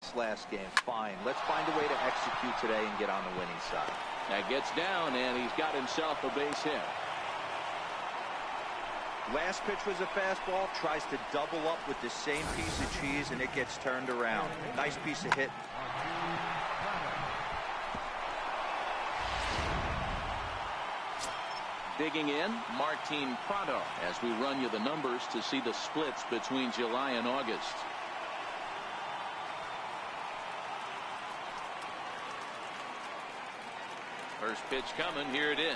hits last game. Fine. Let's find a way to execute today and get on the winning side. That gets down, and he's got himself a base hit. Last pitch was a fastball. Tries to double up with the same piece of cheese, and it gets turned around. Nice piece of hit. Digging in, Martin Prado, as we run you the numbers to see the splits between July and August. First pitch coming. Here it is.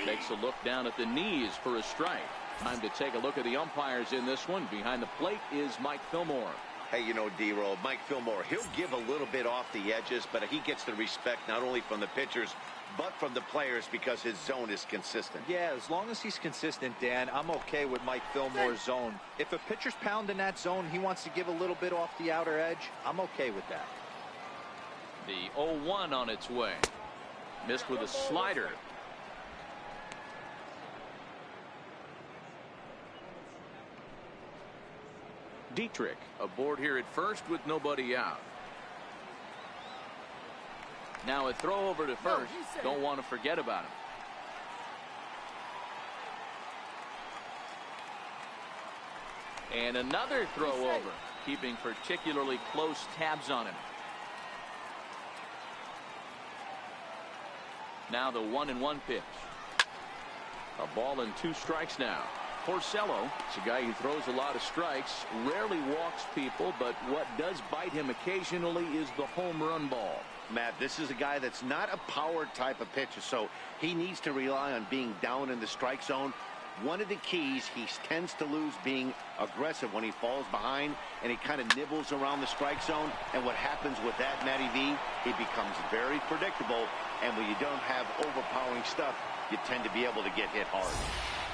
Takes a look down at the knees for a strike. Time to take a look at the umpires in this one. Behind the plate is Mike Fillmore. Hey, you know, D-Roll, Mike Fillmore, he'll give a little bit off the edges, but he gets the respect not only from the pitchers, but from the players because his zone is consistent. Yeah, as long as he's consistent, Dan, I'm okay with Mike Fillmore's zone. If a pitcher's pounding that zone, he wants to give a little bit off the outer edge, I'm okay with that. The 0-1 on its way. Missed with a slider. Dietrich aboard here at first with nobody out. Now a throw over to first. Don't want to forget about him. And another throw over, keeping particularly close tabs on him. Now the 1-1 pitch. A ball and 2 strikes now. Porcello is a guy who throws a lot of strikes, rarely walks people, but what does bite him occasionally is the home run ball. Matt, this is a guy that's not a power type of pitcher, so he needs to rely on being down in the strike zone. One of the keys, he tends to lose being aggressive when he falls behind, and he kind of nibbles around the strike zone. And what happens with that, Matty V, he becomes very predictable, and when you don't have overpowering stuff, you tend to be able to get hit hard.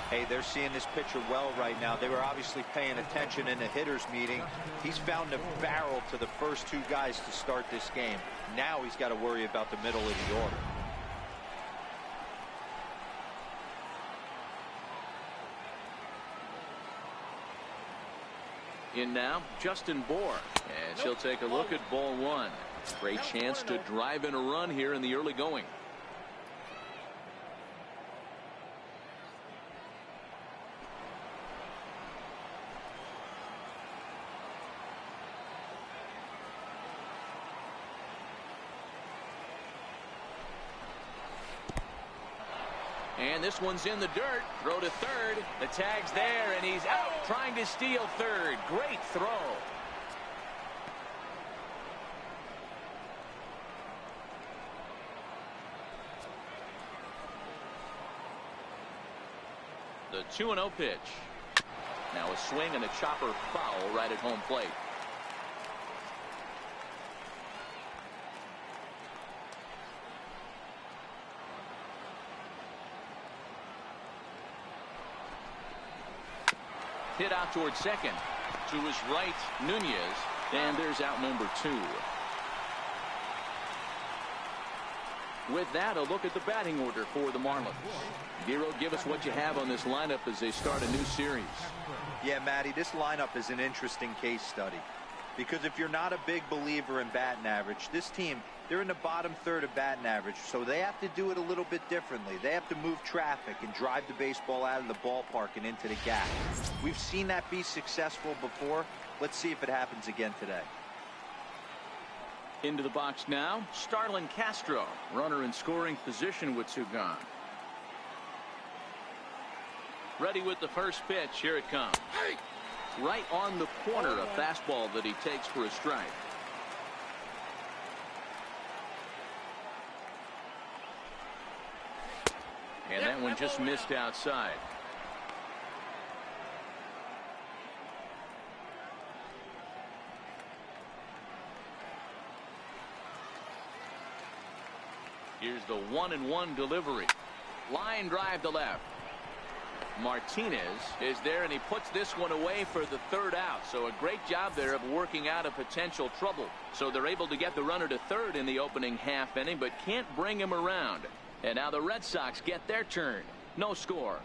Hey, they're seeing this pitcher well right now. They were obviously paying attention in the hitters meeting. He's found a barrel to the first 2 guys to start this game. Now he's got to worry about the middle of the order. In now, Justin Bour, and she'll take a look at ball 1. Great chance to drive in a run here in the early going. And this one's in the dirt. Throw to third. The tag's there, and he's out trying to steal third. Great throw. The 2-0 pitch. Now a swing and a chopper foul right at home plate. Hit out towards second. To his right, Nunez. And there's out number 2. With that, a look at the batting order for the Marlins. Giro, give us what you have on this lineup as they start a new series. Yeah, Matty, this lineup is an interesting case study. Because if you're not a big believer in batting average, this team, they're in the bottom third of batting average, so they have to do it a little bit differently. They have to move traffic and drive the baseball out of the ballpark and into the gap. We've seen that be successful before. Let's see if it happens again today. Into the box now, Starlin Castro, runner in scoring position with 2 gone. Ready with the first pitch. Here it comes. Right on the corner, a fastball that he takes for a strike. And that one just missed outside. Here's the 1-1 delivery. Line drive to left. Martinez is there, and he puts this one away for the 3rd out. So a great job there of working out a potential trouble. So they're able to get the runner to third in the opening half inning, but can't bring him around. And now the Red Sox get their turn. No score.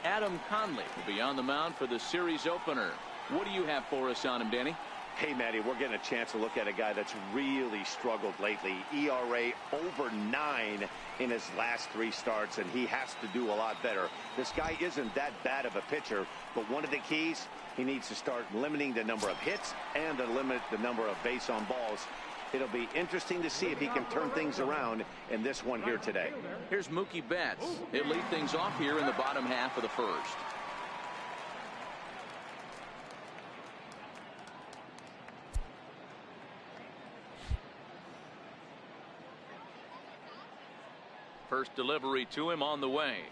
Adam Conley will be on the mound for the series opener. What do you have for us on him, Danny? Hey, Matty, we're getting a chance to look at a guy that's really struggled lately. ERA over 9 in his last 3 starts, and he has to do a lot better. This guy isn't that bad of a pitcher, but one of the keys, he needs to start limiting the number of hits and to limit the number of base on balls. It'll be interesting to see if he can turn things around in this one here today. Here's Mookie Betts. He'll lead things off here in the bottom half of the first. First delivery to him on the way.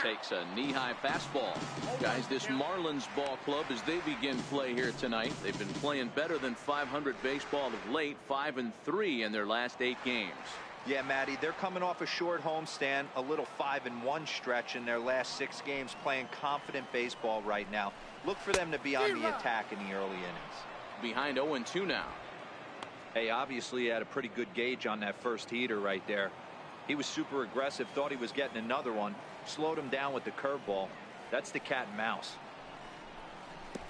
Takes a knee-high fastball. Guys, this Marlins ball club, as they begin play here tonight, they've been playing better than .500 baseball of late, 5-3 in their last 8 games. Yeah, Matty, they're coming off a short homestand, a little 5-1 stretch in their last 6 games, playing confident baseball right now. Look for them to be on the attack in the early innings. Behind 0-2 now. Hey, obviously he had a pretty good gauge on that first heater right there. He was super aggressive, thought he was getting another one, slowed him down with the curveball. That's the cat and mouse.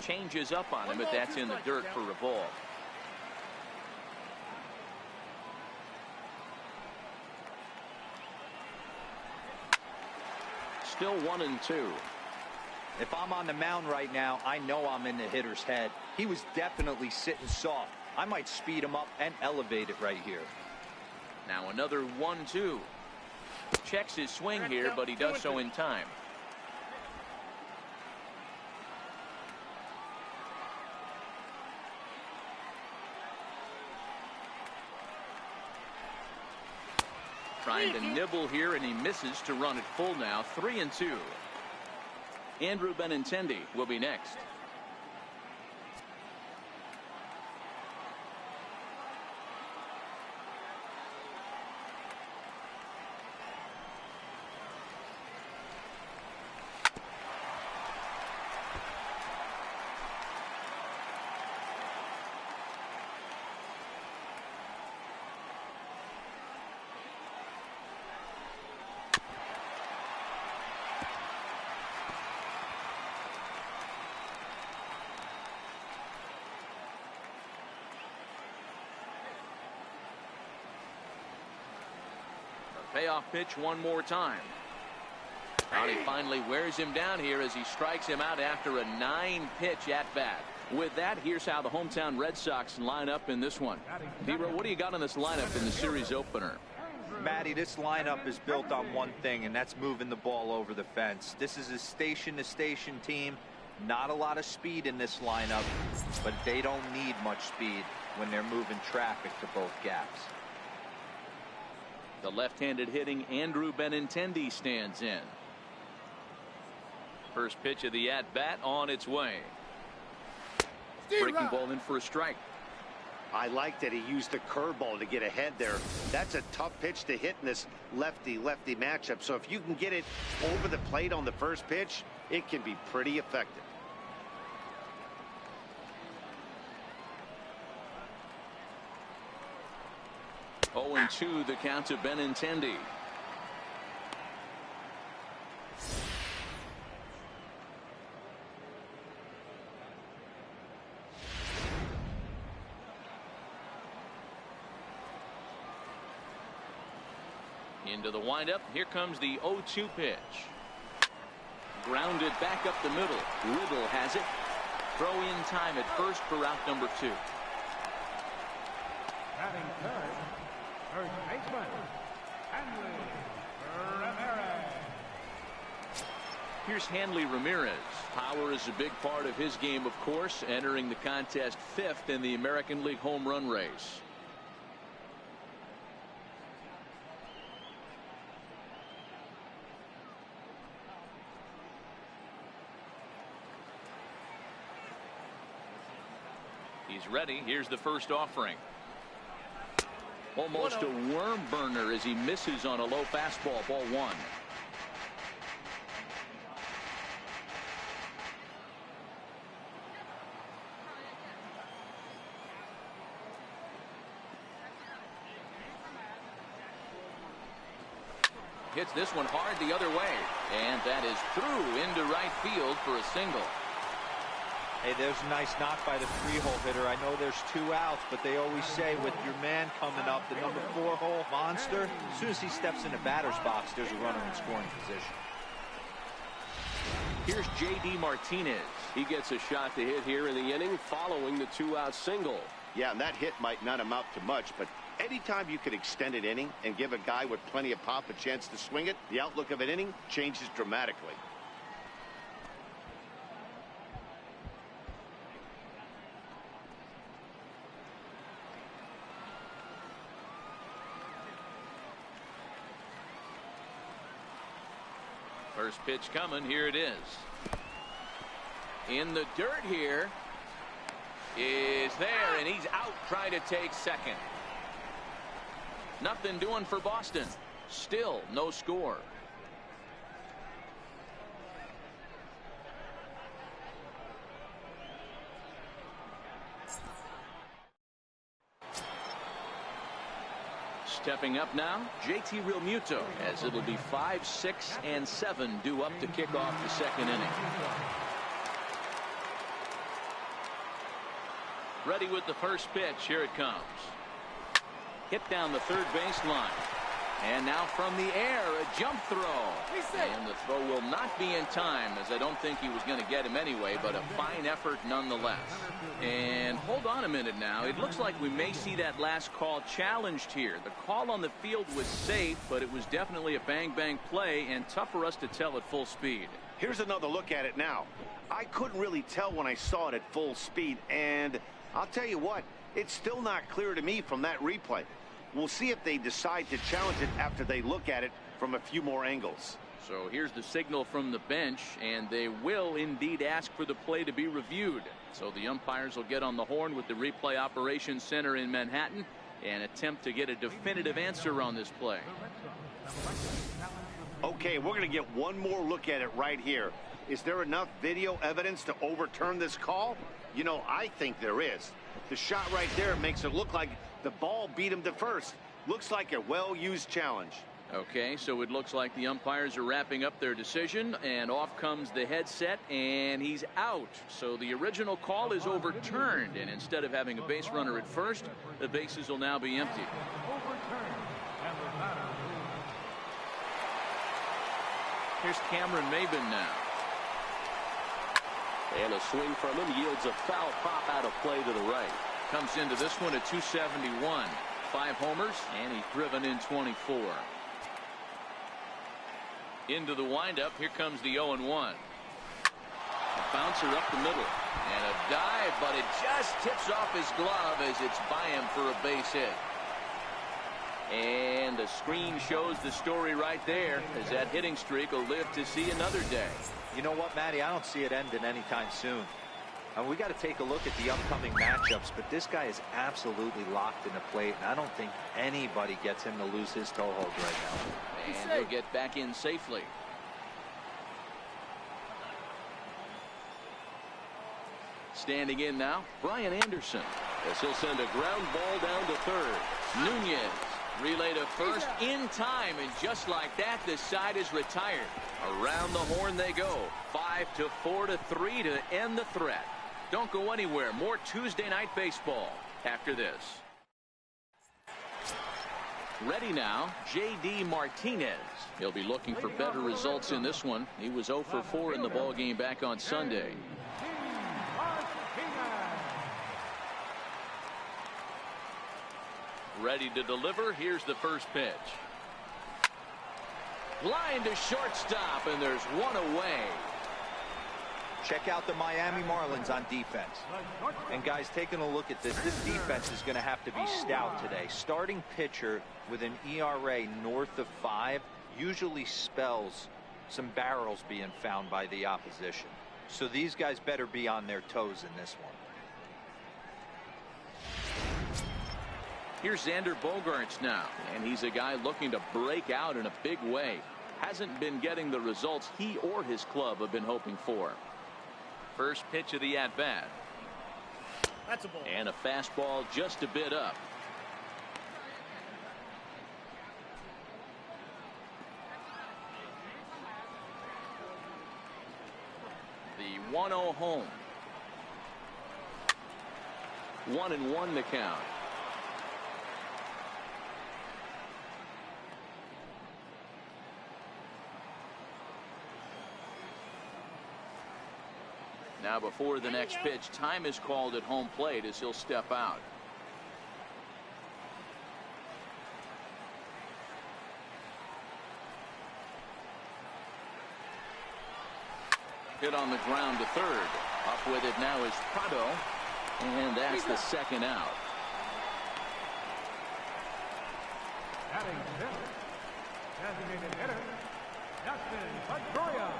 Changes up on him, but that's in the dirt for Revolve. Still 1-2. If I'm on the mound right now, I know I'm in the hitter's head. He was definitely sitting soft. I might speed him up and elevate it right here. Now another 1-2. Checks his swing here, but he does so in time. Trying to nibble here, and he misses to run it full now. 3-2. Andrew Benintendi will be next. Payoff pitch one more time. And he finally wears him down here as he strikes him out after a 9-pitch at bat. With that, here's how the hometown Red Sox line up in this one. D-Row, what do you got on this lineup in the series opener? Matty, this lineup is built on one thing, and that's moving the ball over the fence. This is a station-to-station team. Not a lot of speed in this lineup, but they don't need much speed when they're moving traffic to both gaps. The left-handed hitting Andrew Benintendi stands in. First pitch of the at-bat on its way. Breaking ball in for a strike. I like that he used the curveball to get ahead there. That's a tough pitch to hit in this lefty-lefty matchup. So if you can get it over the plate on the first pitch, it can be pretty effective. Oh, 0-2 the count to Benintendi. Into the windup. Here comes the 0-2 pitch. Grounded back up the middle. Riddle has it. Throw in time at first for out number 2. Batting third, first baseman, Hanley Ramirez. Here's Hanley Ramirez. Power is a big part of his game, of course, entering the contest 5th in the American League home run race. He's ready. Here's the first offering. Almost a worm burner as he misses on a low fastball. Ball 1. hits this one hard the other way. And that is through into right field for a single. Hey, there's a nice knock by the 3-hole hitter. I know there's 2 outs, but they always say with your man coming up, the number 4-hole monster, as soon as he steps in the batter's box, there's a runner in scoring position. Here's J.D. Martinez. He gets a shot to hit here in the inning following the 2-out single. Yeah, and that hit might not amount to much, but anytime you can extend an inning and give a guy with plenty of pop a chance to swing it, the outlook of an inning changes dramatically. First pitch coming. Here it is. In the dirt here is there, and he's out trying to take second. Nothing doing for Boston. Still no score. Stepping up now, JT Realmuto, as it'll be 5, 6, and 7 due up to kick off the second inning. Ready with the first pitch. Here it comes. Hit down the third baseline. And now from the air, a jump throw. And the throw will not be in time, as I don't think he was going to get him anyway, but a fine effort nonetheless. And hold on a minute now. It looks like we may see that last call challenged here. The call on the field was safe, but it was definitely a bang-bang play and tough for us to tell at full speed. Here's another look at it now. I couldn't really tell when I saw it at full speed, and I'll tell you what, it's still not clear to me from that replay. We'll see if they decide to challenge it after they look at it from a few more angles. So here's the signal from the bench, and they will indeed ask for the play to be reviewed. So the umpires will get on the horn with the replay operations center in Manhattan and attempt to get a definitive answer on this play. Okay, we're going to get one more look at it right here. Is there enough video evidence to overturn this call? You know, I think there is. The shot right there makes it look like the ball beat him to first. Looks like a well-used challenge. Okay, so it looks like the umpires are wrapping up their decision, and off comes the headset, and he's out. So the original call is overturned, and instead of having a base runner at first, the bases will now be empty. Here's Cameron Maybin now. And a swing from him yields a foul pop out of play to the right. Comes into this one at 271. 5 homers, and he's driven in 24. Into the windup. Here comes the 0-1. A bouncer up the middle. And a dive, but it just tips off his glove as it's by him for a base hit. And the screen shows the story right there, as that hitting streak will live to see another day. You know what, Matty? I don't see it ending anytime soon. We got to take a look at the upcoming matchups, but this guy is absolutely locked in the plate, and I don't think anybody gets him to lose his toehold right now. And he'll get back in safely. Standing in now, Brian Anderson. As he'll send a ground ball down to third. Nunez relay to first in time, and just like that, the side is retired. Around the horn they go. 5-4-3 to end the threat. Don't go anywhere. More Tuesday Night Baseball after this. Ready now, J.D. Martinez. He'll be looking for better results in this one. He was 0 for 4 in the ballgame back on Sunday. Ready to deliver. Here's the first pitch. Line to shortstop, and there's one away. Check out the Miami Marlins on defense. And guys, taking a look at this defense is going to have to be stout today. Starting pitcher with an ERA north of 5 usually spells some barrels being found by the opposition. So these guys better be on their toes in this one. Here's Xander Bogaerts now, and he's a guy looking to break out in a big way. Hasn't been getting the results he or his club have been hoping for. First pitch of the at-bat. That's a ball. And a fastball just a bit up. 1-0 home. 1-1 the count. Now before the next pitch, time is called at home plate as he'll step out. Hit on the ground to third. Up with it now is Prado. And that's the second out. Batting fifth, designated hitter, Dustin Pedroia.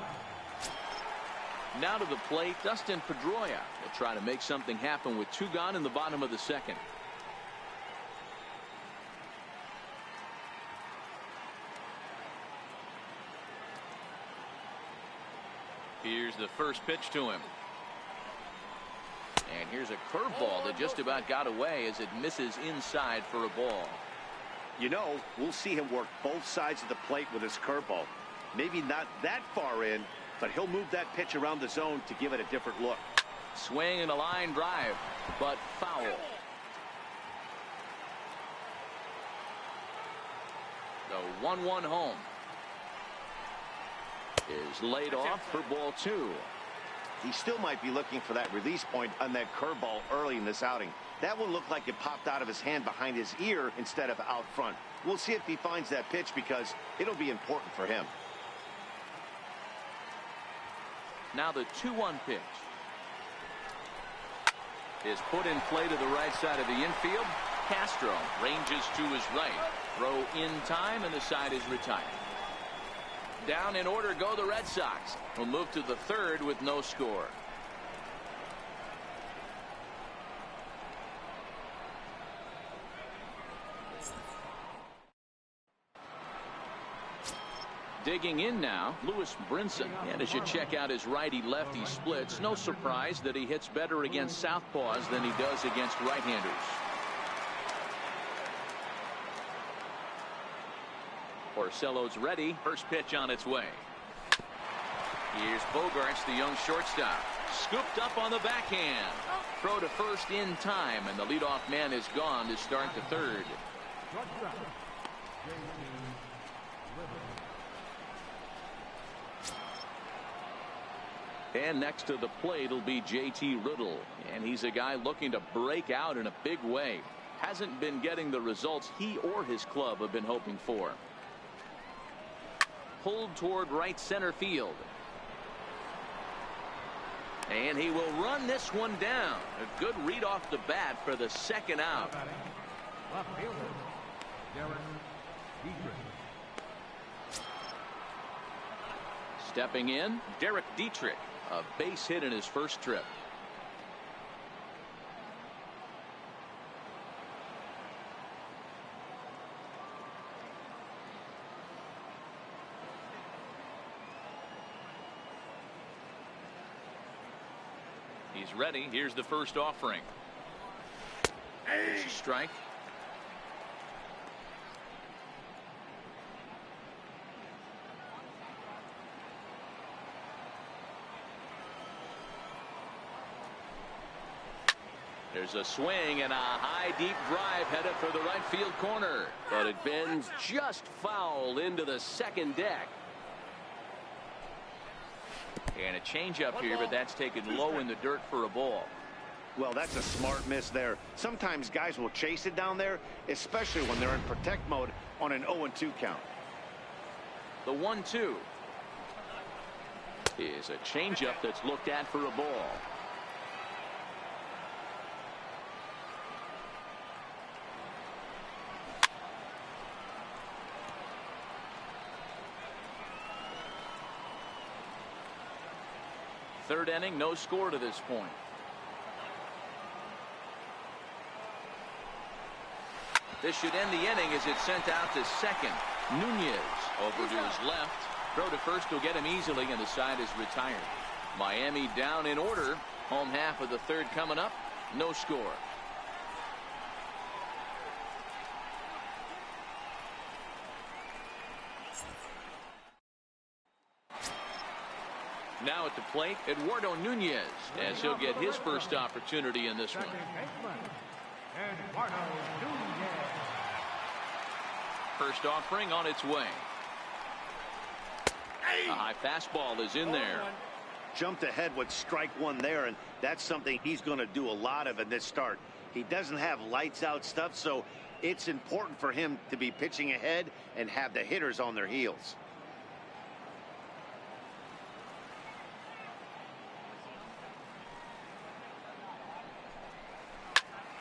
Now to the plate, Dustin Pedroia will try to make something happen with 2 gone in the bottom of the second. Here's the first pitch to him. And here's a curveball that just about got away as it misses inside for a ball. You know, we'll see him work both sides of the plate with his curveball. Maybe not that far in, but he'll move that pitch around the zone to give it a different look. Swing and a line drive, but foul. The 1-1 home is laid off for ball 2. He still might be looking for that release point on that curveball early in this outing. That one looked like it popped out of his hand behind his ear instead of out front. We'll see if he finds that pitch because it'll be important for him. Now the 2-1 pitch is put in play to the right side of the infield. Castro ranges to his right. Throw in time and the side is retired. Down in order go the Red Sox. Will move to the third with no score. Digging in now, Lewis Brinson. And as you check out his righty-lefty splits, no surprise that he hits better against southpaws than he does against right-handers. Porcello's ready. First pitch on its way. Here's Bogaerts, the young shortstop. Scooped up on the backhand. Throw to first in time, and the leadoff man is gone to start the third. And next to the plate will be JT Riddle, and he's a guy looking to break out in a big way. Hasn't been getting the results he or his club have been hoping for. Pulled toward right center field. And he will run this one down. A good read off the bat for the second out. Left fielder, Derek Dietrich. Stepping in, Derek Dietrich. A base hit in his first trip. He's ready. Here's the first offering. There's a strike. There's a swing and a high deep drive headed for the right field corner, but it bends just foul into the second deck. And a changeup here, but that's taken low in the dirt for a ball. Well, that's a smart miss there. Sometimes guys will chase it down there, especially when they're in protect mode on an 0-2 count. The 1-2 is a changeup that's looked at for a ball. Third inning, no score to this point. This should end the inning as it's sent out to second. Nunez over to his left. Throw to first will get him easily, and the side is retired. Miami down in order. Home half of the third coming up. No score. Now at the plate, Eduardo Nunez, as he'll get his first opportunity in this one. Second baseman, Eduardo Nunez. First offering on its way. A high fastball is in there. Jumped ahead with strike one there, and that's something he's going to do a lot of in this start. He doesn't have lights out stuff, so it's important for him to be pitching ahead and have the hitters on their heels.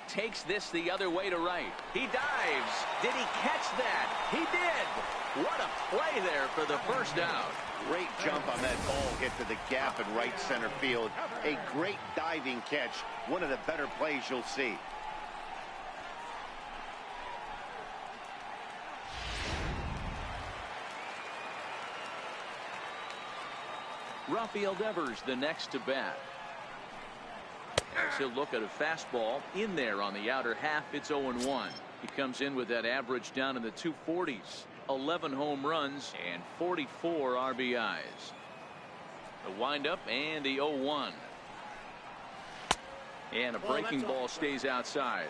Takes this the other way to right. He dives. Did he catch that? He did. What a play there for the first out. Great jump on that ball. Get to the gap in right center field. A great diving catch. One of the better plays you'll see. Rafael Devers the next to bat. As he'll look at a fastball in there on the outer half. It's 0-1. He comes in with that average down in the 240s. 11 home runs and 44 RBIs. The windup and the 0-1. And a breaking ball stays outside.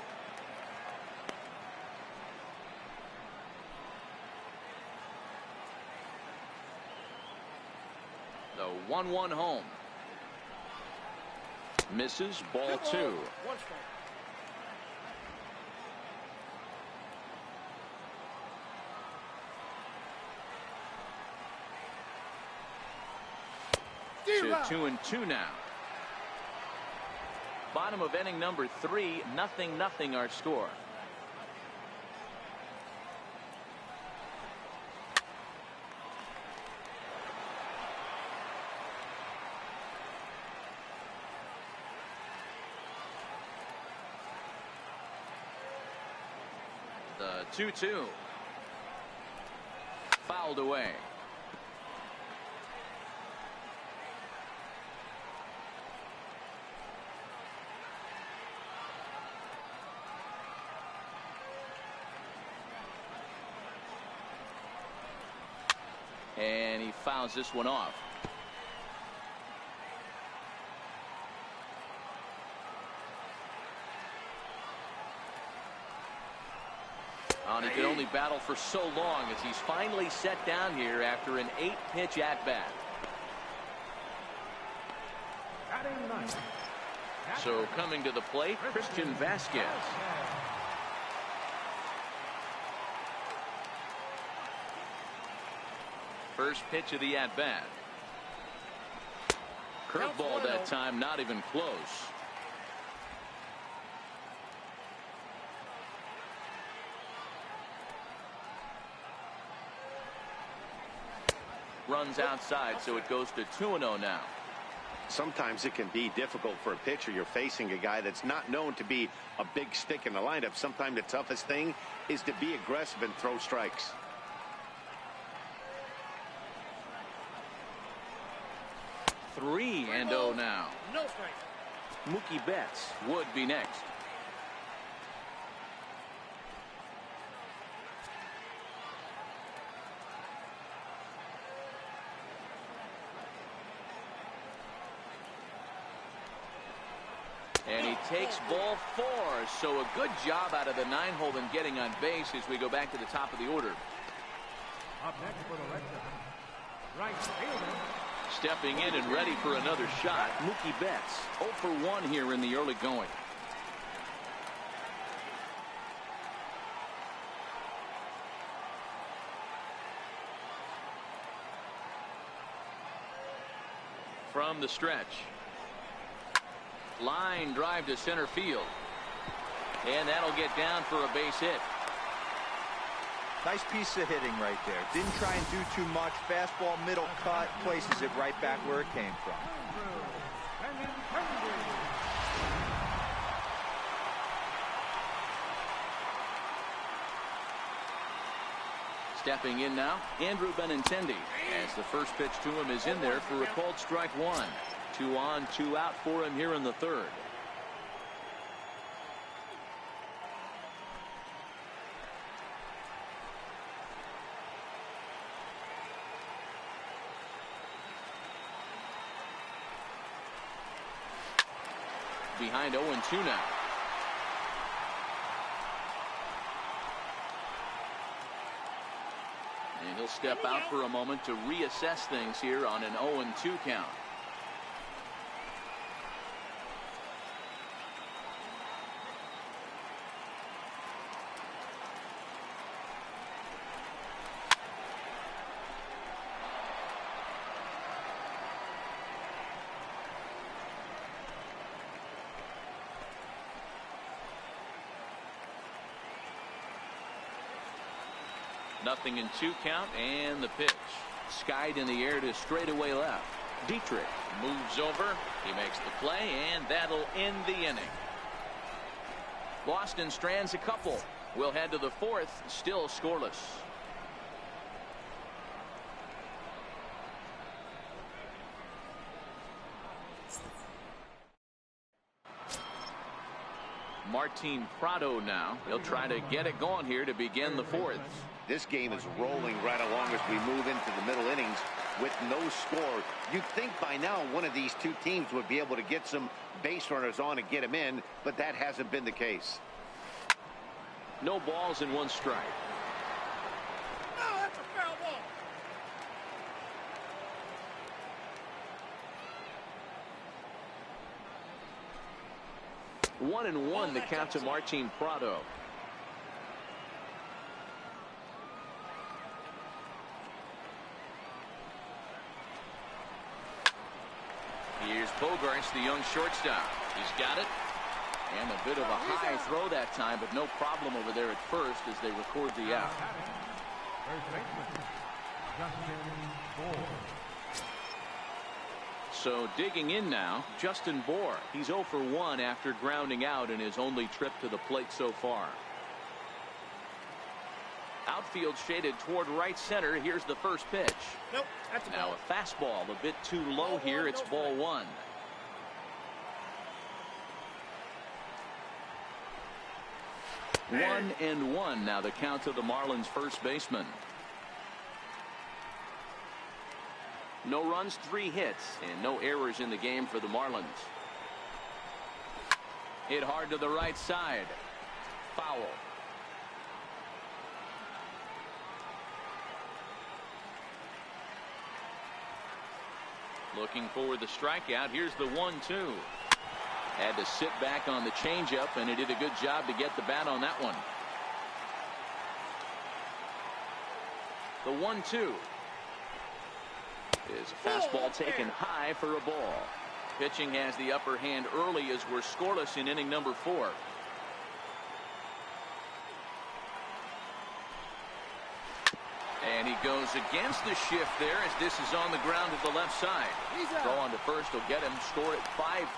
The 1-1 home. Misses, ball two. To 2-2 now. Bottom of inning number 3, 0-0 our score. The 2-2. Fouled away. And he fouls this one off. And he could only battle for so long as he's finally set down here after an 8-pitch at-bat. So coming to the plate, Christian Vasquez. First pitch of the at-bat. Curveball that time, not even close. Runs outside, so it goes to 2-0 now. Sometimes it can be difficult for a pitcher. You're facing a guy that's not known to be a big stick in the lineup. Sometimes the toughest thing is to be aggressive and throw strikes. 3-0 now. No strike. Mookie Betts would be next. And he takes ball 4. So a good job out of the 9-hole in getting on base as we go back to the top of the order. Up next for the Red Sox, right fielder. Stepping in and ready for another shot, Mookie Betts. 0 for 1 here in the early going. From the stretch. Line drive to center field. And that'll get down for a base hit. Nice piece of hitting right there. Didn't try and do too much. Fastball, middle cut, places it right back where it came from. Stepping in now, Andrew Benintendi, as the first pitch to him is in there for a called strike 1. 2 on, 2 out for him here in the third. behind 0-2 now. And he'll step out for a moment to reassess things here on an 0-2 count. Nothing in 2 count, and the pitch. Skied in the air to straightaway left. Dietrich moves over. He makes the play, and that'll end the inning. Boston strands a couple. We'll head to the 4th, still scoreless. Martin Prado now. He'll try to get it going here to begin the 4th. This game is rolling right along as we move into the middle innings with no score. You'd think by now one of these two teams would be able to get some base runners on and get them in, but that hasn't been the case. No balls and 1 strike. Oh, that's a foul ball. 1-1 the count to Martin Prado. Here's Bogaerts, the young shortstop. He's got it. And a bit of a high throw that time, but no problem over there at first as they record the out. First baseman, Justin Bour. So digging in now, Justin Bour. He's 0 for 1 after grounding out in his only trip to the plate so far. Outfield shaded toward right center. Here's the first pitch. Nope, that's a Now ball. a fastball a bit too low here. It's ball 1. One and 1 now the count to the Marlins first baseman. No runs, 3 hits, and no errors in the game for the Marlins. Hit hard to the right side. Foul. Looking for the strikeout. Here's the 1-2. Had to sit back on the changeup, and he did a good job to get the bat on that one. The 1-2 is a fastball taken high for a ball. Pitching has the upper hand early as we're scoreless in inning number 4. And he goes against the shift there as this is on the ground at the left side. Throw on to first will get him. Score at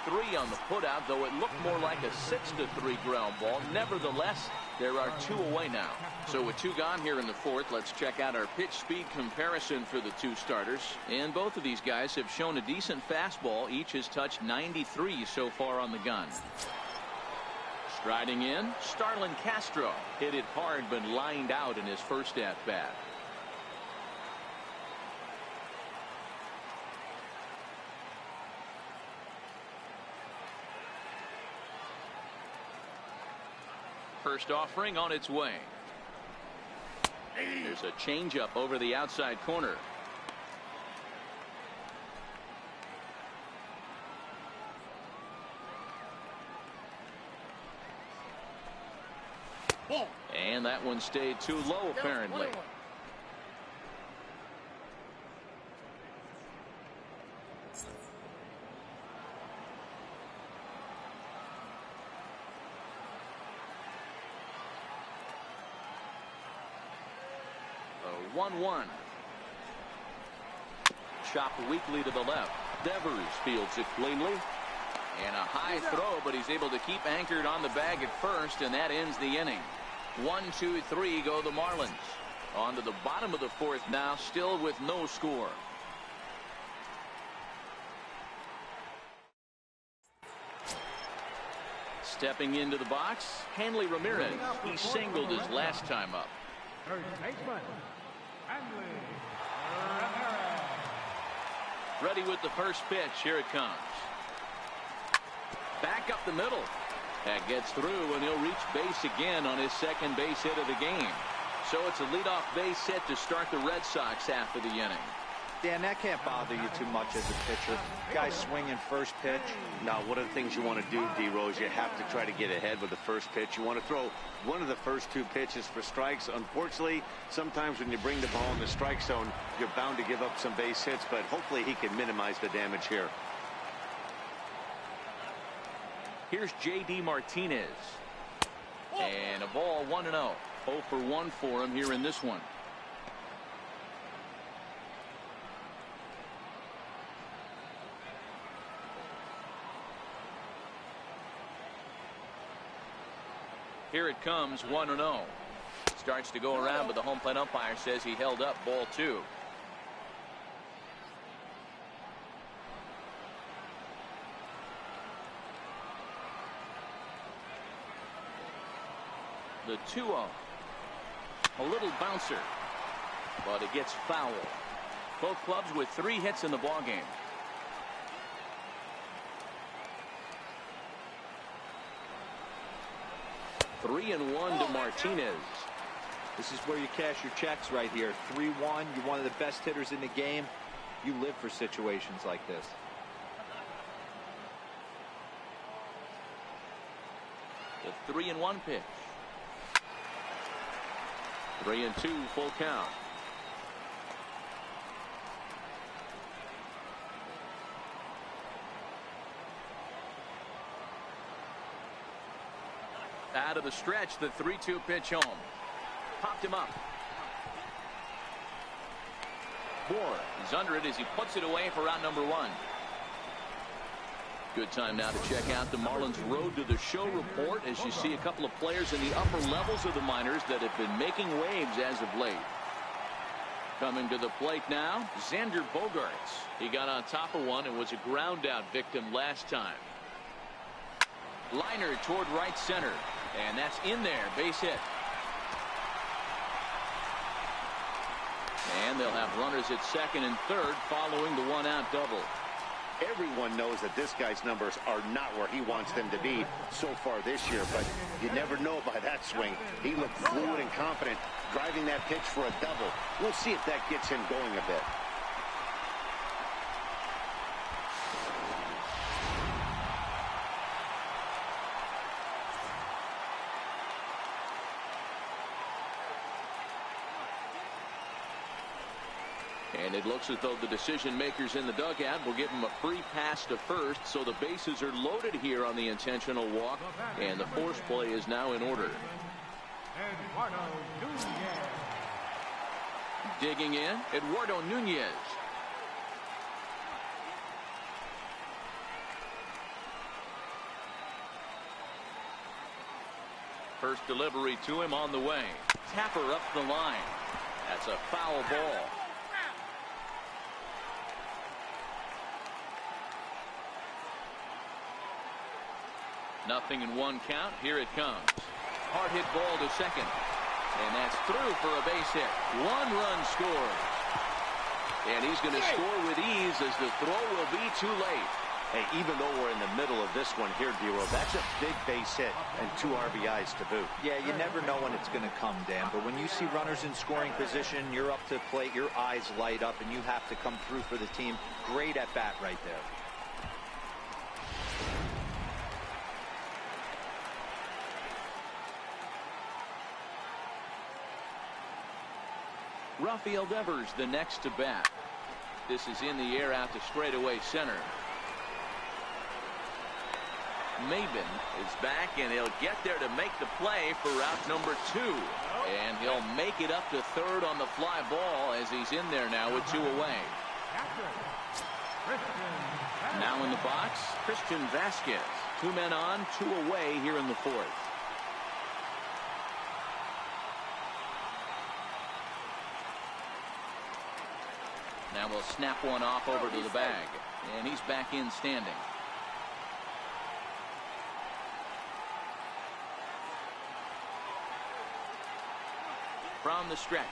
5-3 on the putout, though it looked more like a 6-3 ground ball. Nevertheless, there are 2 away now. So with 2 gone here in the 4th, let's check out our pitch speed comparison for the 2 starters. And both of these guys have shown a decent fastball. Each has touched 93 so far on the gun. Striding in, Starlin Castro. Hit it hard but lined out in his first at-bat. First offering on its way. There's a changeup over the outside corner. Ball. And that one stayed too low apparently. 1-1. A 1-1. Chopped weakly to the left. Devers fields it cleanly. And a high throw, but he's able to keep anchored on the bag at first, and that ends the inning. 1, 2, 3 go the Marlins. On to the bottom of the 4th now, still with no score. Stepping into the box, Hanley Ramirez. He singled his last time up. First baseman, Hanley Ramirez. Ready with the first pitch. Here it comes. Back up the middle. That gets through, and he'll reach base again on his second base hit of the game. So it's a leadoff base hit to start the Red Sox half of the inning. Dan, that can't bother you too much as a pitcher. Guy swinging first pitch. Now, one of the things you want to do, D-Rose, you have to try to get ahead with the first pitch. You want to throw one of the first two pitches for strikes. Unfortunately, sometimes when you bring the ball in the strike zone, you're bound to give up some base hits, but hopefully he can minimize the damage here. Here's J.D. Martinez. And a ball 1-0. 0 for 1 for him here in this one. Here it comes, 1-0. Starts to go around, but the home plate umpire says he held up, ball 2. The 2-0. A little bouncer, but it gets foul. Both clubs with 3 hits in the ballgame. Three and 1 to Martinez. This is where you cash your checks right here. 3-1. You're one of the best hitters in the game. You live for situations like this. The 3-1 pitch. 3-2 full count. Out of the stretch, the 3-2 pitch home. Popped him up. Moore is under it as he puts it away for out number 1. Good time now to check out the Marlins Road to the Show report as you see a couple of players in the upper levels of the minors that have been making waves as of late. Coming to the plate now, Xander Bogaerts. He got on top of one and was a ground out victim last time. Liner toward right center. And that's in there, base hit. And they'll have runners at second and third following the 1-out double. Everyone knows that this guy's numbers are not where he wants them to be so far this year, but you never know by that swing. He looked fluid and confident driving that pitch for a double. We'll see if that gets him going a bit. And it looks as though the decision makers in the dugout will give him a free pass to first, so the bases are loaded here on the intentional walk, and the force play is now in order. Eduardo Nunez. Digging in, Eduardo Nunez. First delivery to him on the way. Tapper up the line. That's a foul ball. Nothing in 1 count. Here it comes. Hard hit ball to second. And that's through for a base hit. 1 run scores. And he's going to score with ease as the throw will be too late. Hey, even though we're in the middle of this one here, D-Row, that's a big base hit and 2 RBIs to boot. Yeah, you never know when it's going to come, Dan. But when you see runners in scoring position, you're up to the plate, your eyes light up, and you have to come through for the team. Great at bat right there. Rafael Devers the next to bat. This is in the air out to straightaway center. Maben is back and he'll get there to make the play for route number 2. And he'll make it up to third on the fly ball as he's in there now with 2 away. Now in the box, Christian Vasquez. 2 men on, 2 away here in the 4th. Now we'll snap one off over to the bag. And he's back in standing. From the stretch.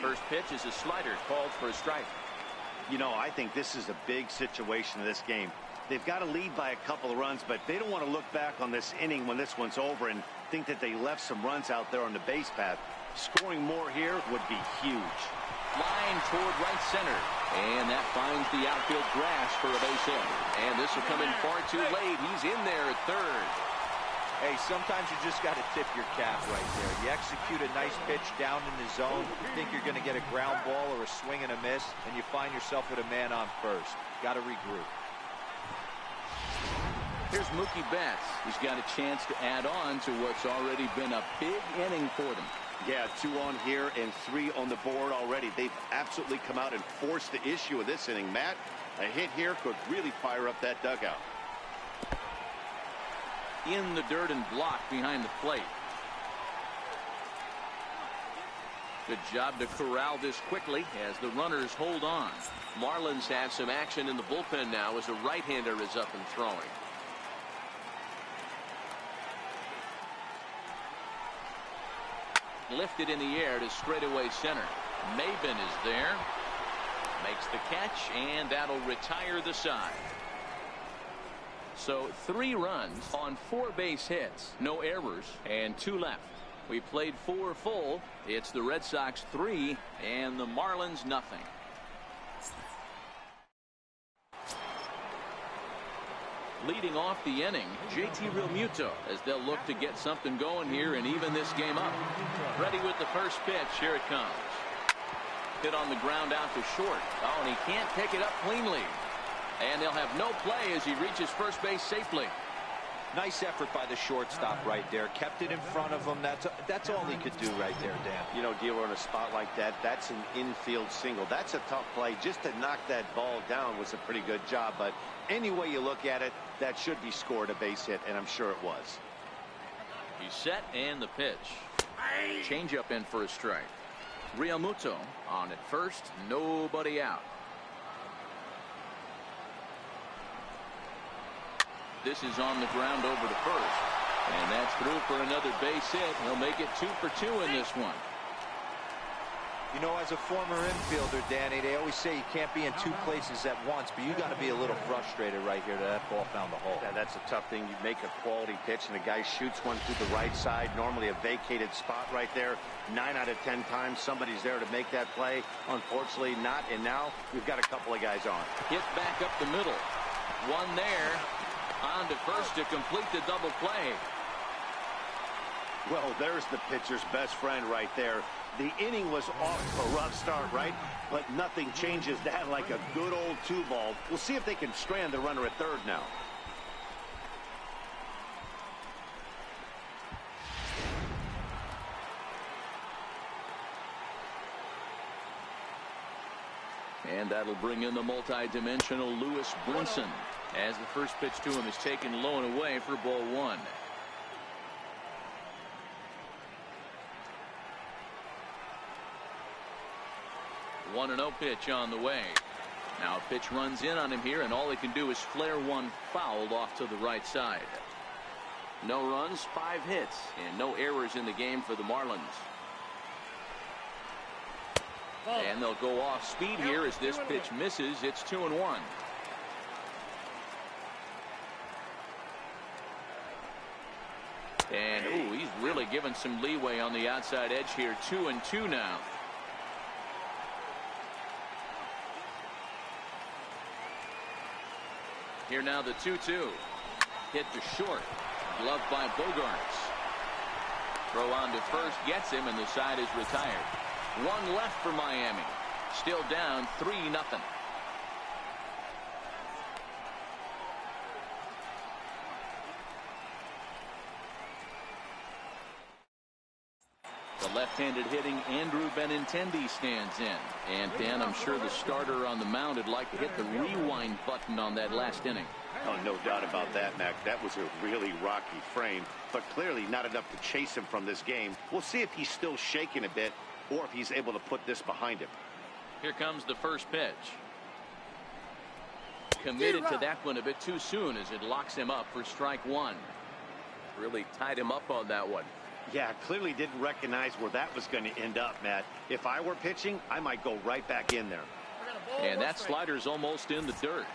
First pitch is a slider called for a strike. You know, I think this is a big situation in this game. They've got to lead by a couple of runs, but they don't want to look back on this inning when this one's over and think that they left some runs out there on the base path. Scoring more here would be huge. Line toward right center. And that finds the outfield grass for a base hit. And this will come in far too late. He's in there at third. Hey, sometimes you just got to tip your cap right there. You execute a nice pitch down in the zone. You think you're going to get a ground ball or a swing and a miss, and you find yourself with a man on first. Got to regroup. Here's Mookie Betts. He's got a chance to add on to what's already been a big inning for them. Yeah, 2 on here and 3 on the board already. They've absolutely come out and forced the issue of this inning. Matt, a hit here could really fire up that dugout. In the dirt and blocked behind the plate. Good job to corral this quickly as the runners hold on. Marlins have some action in the bullpen now as a right-hander is up and throwing. Lifted in the air to straightaway center. Maben is there. Makes the catch, and that'll retire the side. So 3 runs on 4 base hits, no errors, and 2 left. We played 4 full. It's the Red Sox 3 and the Marlins nothing. Leading off the inning, JT Realmuto, as they'll look to get something going here and even this game up. Ready with the first pitch. Here it comes. Hit on the ground out to short. Oh, and he can't pick it up cleanly. And they'll have no play as he reaches first base safely. Nice effort by the shortstop right there. Kept it in front of him. That's all he could do right there, Dan. You know, dealer in a spot like that, that's an infield single. That's a tough play. Just to knock that ball down was a pretty good job. But any way you look at it, that should be scored a base hit, and I'm sure it was. He's set, and the pitch. Change up in for a strike. Realmuto on at first. Nobody out. This is on the ground over to first. And that's through for another base hit. He'll make it 2 for 2 in this one. You know, as a former infielder, Danny, they always say you can't be in 2 places at once, but you got to be a little frustrated right here that ball found the hole. Yeah, that's a tough thing. You make a quality pitch and a guy shoots one through the right side, normally a vacated spot right there. 9 out of 10 times somebody's there to make that play. Unfortunately not, and now we've got a couple of guys on. Hit back up the middle. One there. On to first to complete the double play. Well, there's the pitcher's best friend right there. The inning was off to a rough start, right? But nothing changes that like a good old 2-ball. We'll see if they can strand the runner at third now. And that'll bring in the multi-dimensional Lewis Brinson as the first pitch to him is taken low and away for ball 1. One and 0 pitch on the way. Now a pitch runs in on him here, and all he can do is flare one foul off to the right side. No runs, 5 hits, and no errors in the game for the Marlins. And they'll go off speed here as this pitch misses. It's 2-1. And ooh, he's really given some leeway on the outside edge here. 2-2 now. Here now the 2-2. Hit to short. Gloved by Bogaerts. Throw on to first gets him, and the side is retired. 1 left for Miami. Still down 3-0. The left-handed hitting Andrew Benintendi stands in. And Dan, I'm sure the starter on the mound would like to hit the rewind button on that last inning. Oh, no doubt about that, Mac. That was a really rocky frame, but clearly not enough to chase him from this game. We'll see if he's still shaking a bit or if he's able to put this behind him. Here comes the first pitch. Committed to that one a bit too soon as it locks him up for strike 1. Really tied him up on that one. Yeah, clearly didn't recognize where that was going to end up, Matt. If I were pitching, I might go right back in there. And that slider's almost in the dirt.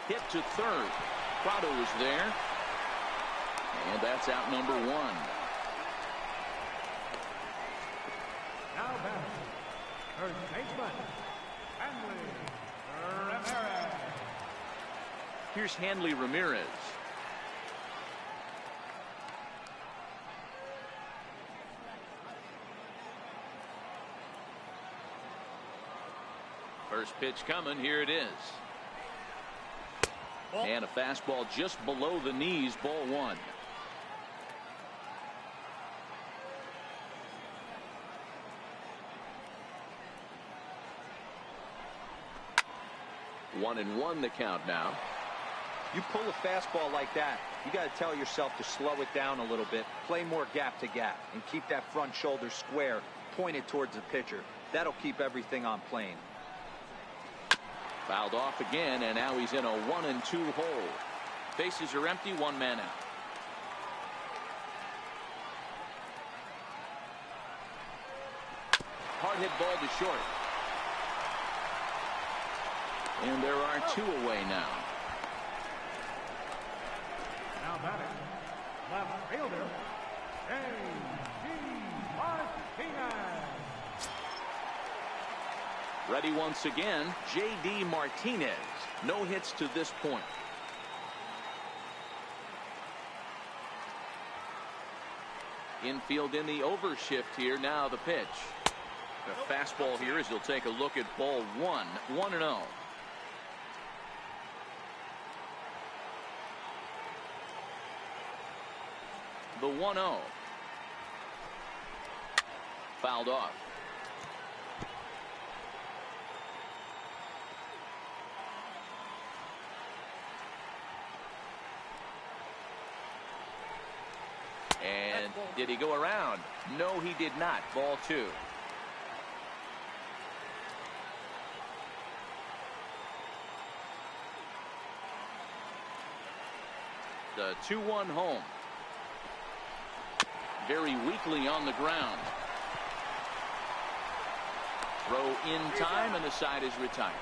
Hit to third. Prado is there. And that's out number one. Now batting, first baseman, Hanley Ramirez. Here's Hanley Ramirez. First pitch coming. Here it is. And a fastball just below the knees. Ball one. One and one the count now. You pull a fastball like that, you got to tell yourself to slow it down a little bit, play more gap to gap, and keep that front shoulder square pointed towards the pitcher. That'll keep everything on plane. Fouled off again, and now he's in a 1-2 hole. Bases are empty, one man out. Hard hit ball to short. And there are two away now. Now batting, left fielder, J.D. Martinez. Ready once again, J.D. Martinez. No hits to this point. Infield in the overshift here. Now the pitch. The fastball here as he'll take a look at ball one. 1-0. The 1-0. Fouled off. And did he go around? No, he did not. Ball two. The 2-1 home. Very weakly on the ground. Throw in time, and the side is retired.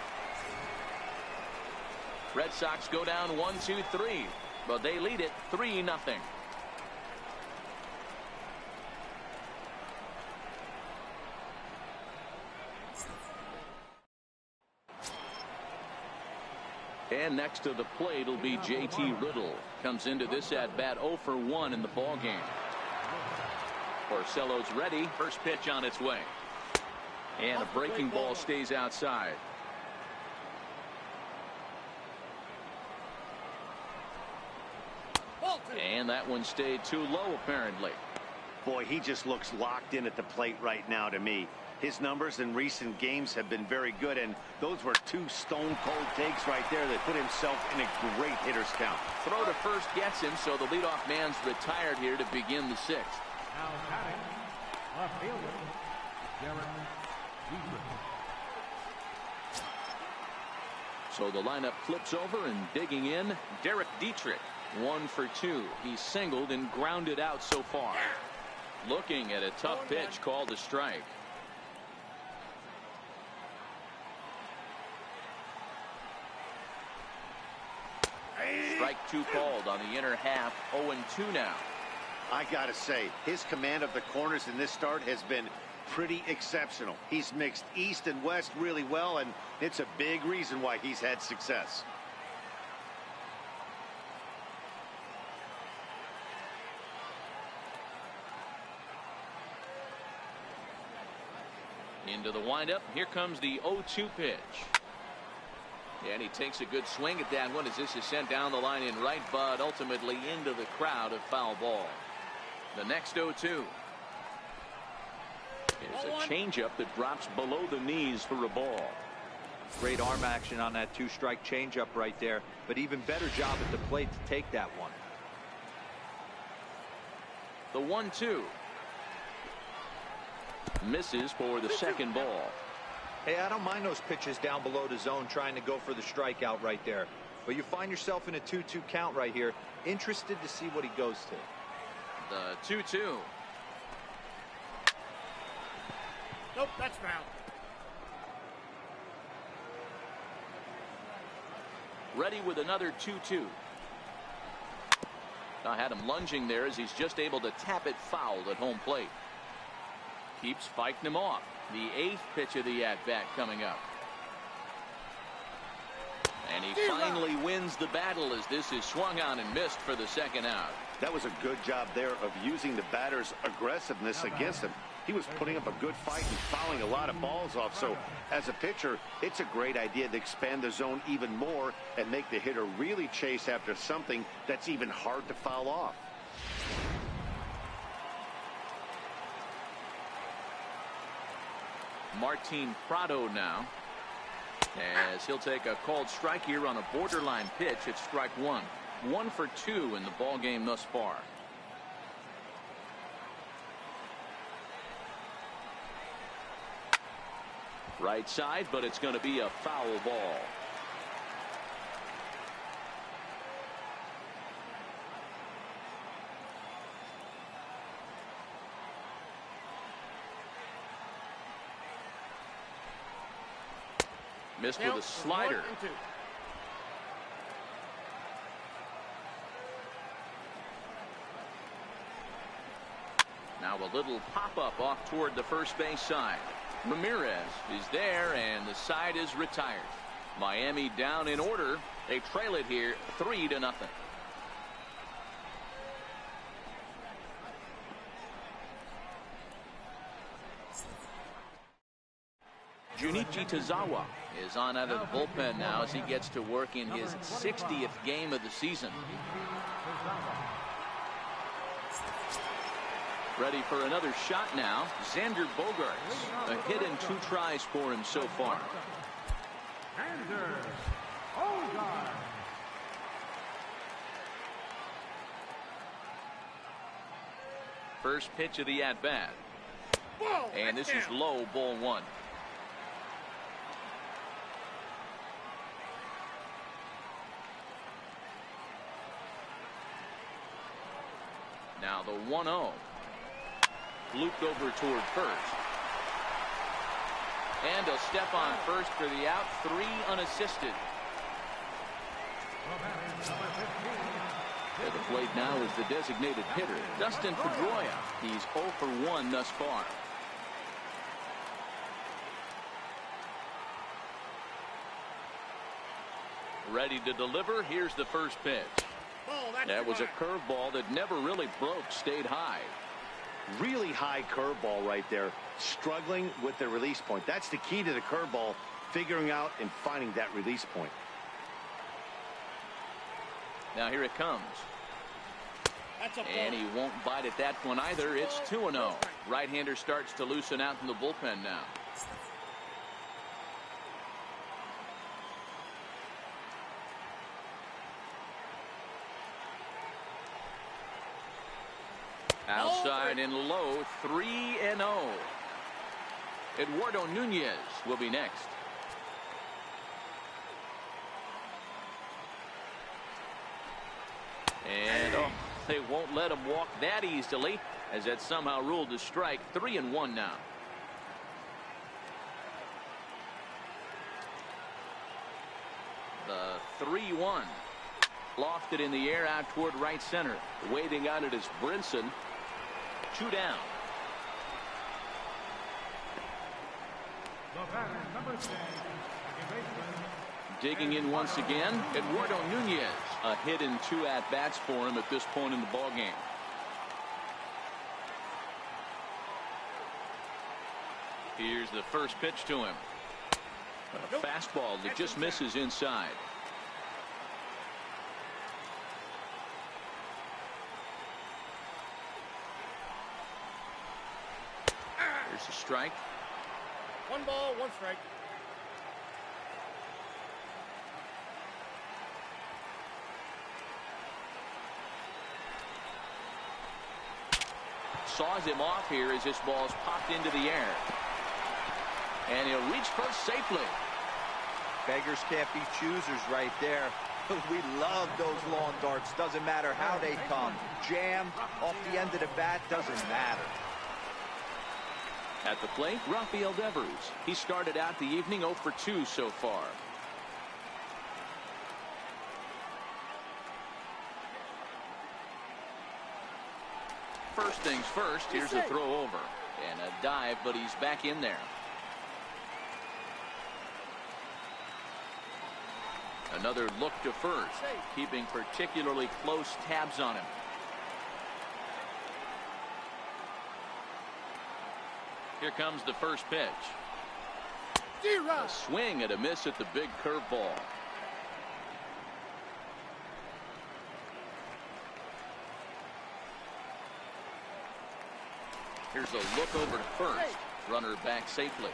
Red Sox go down 1-2-3, but they lead it 3-0. And next to the plate will be J.T. Riddle. Comes into this at bat 0 for 1 in the ball game. Porcello's ready. First pitch on its way. And a breaking ball stays outside. And that one stayed too low apparently. Boy, he just looks locked in at the plate right now to me. His numbers in recent games have been very good, and those were two stone-cold takes right there that put himself in a great hitter's count. Throw to first gets him, so the leadoff man's retired here to begin the sixth. Now batting, left fielder, Derek Dietrich. So the lineup flips over, and digging in, Derek Dietrich. 1 for 2. He's singled and grounded out so far. Looking at a tough pitch called a strike. Strike two called on the inner half. 0-2 now. I gotta say, his command of the corners in this start has been pretty exceptional. He's mixed east and west really well, and it's a big reason why he's had success. Into the windup. Here comes the 0-2 pitch. And he takes a good swing at that one as this is sent down the line in right, but ultimately into the crowd of foul ball. The next 0-2 is a changeup that drops below the knees for a ball. Great arm action on that two-strike changeup right there, but even better job at the plate to take that one. The 1-2 misses for the second ball. Hey, I don't mind those pitches down below the zone trying to go for the strikeout right there, but you find yourself in a 2-2 count right here. Interested to see what he goes to. The 2-2. Nope, that's foul. Ready with another 2-2. I had him lunging there as he's just able to tap it foul at home plate. Keeps fighting him off. The 8th pitch of the at-bat coming up. And he finally wins the battle as this is swung on and missed for the 2nd out. That was a good job there of using the batter's aggressiveness against him. He was putting up a good fight and fouling a lot of balls off. So as a pitcher, it's a great idea to expand the zone even more and make the hitter really chase after something that's even hard to foul off. Martin Prado now, as he'll take a called strike here on a borderline pitch. It's strike one. 1 for 2 in the ball game thus far. Right side, but it's going to be a foul ball. Missed with a slider. Now a little pop-up off toward the first base side. Ramirez is there, and the side is retired. Miami down in order. They trail it here 3-0. Junichi Tazawa is on out of the bullpen now as he gets to work in his 60th game of the season. Ready for another shot now. Xander Bogaerts. A hit and 2 tries for him so far. First pitch of the at-bat. And this is low, ball 1. Now the 1-0. Looped over toward first. And a step on first for the out. 3 unassisted. At the plate now is the designated hitter, Dustin Pedroia. He's 0 for 1 thus far. Ready to deliver. Here's the first pitch. That was a curveball that never really broke, stayed high. Really high curveball right there. Struggling with the release point. That's the key to the curveball, figuring out and finding that release point. Now here it comes. And he won't bite at that one either. It's 2-0. Right-hander starts to loosen out in the bullpen now. Outside and low, 3-0. Eduardo Nunez will be next. And they won't let him walk that easily, as that somehow ruled a strike. 3-1 now. The 3-1. Lofted in the air out toward right center. Waiting on it is Brinson. 2 down. Digging in once again, Eduardo Nunez. A hit and 2 at-bats for him at this point in the ballgame. Here's the first pitch to him. A fastball that just misses inside. There's a strike. 1 ball, 1 strike. Saws him off here as this ball's popped into the air. And he'll reach first safely. Beggars can't be choosers right there. We love those long darts. Doesn't matter how they come. Jammed off the end of the bat, doesn't matter. At the plate, Rafael Devers. He started out the evening 0 for 2 so far. First things first, here's a throw over. And a dive, but he's back in there. Another look to first, keeping particularly close tabs on him. Here comes the first pitch. A swing and a miss at the big curveball. Here's a look over to first. Runner back safely.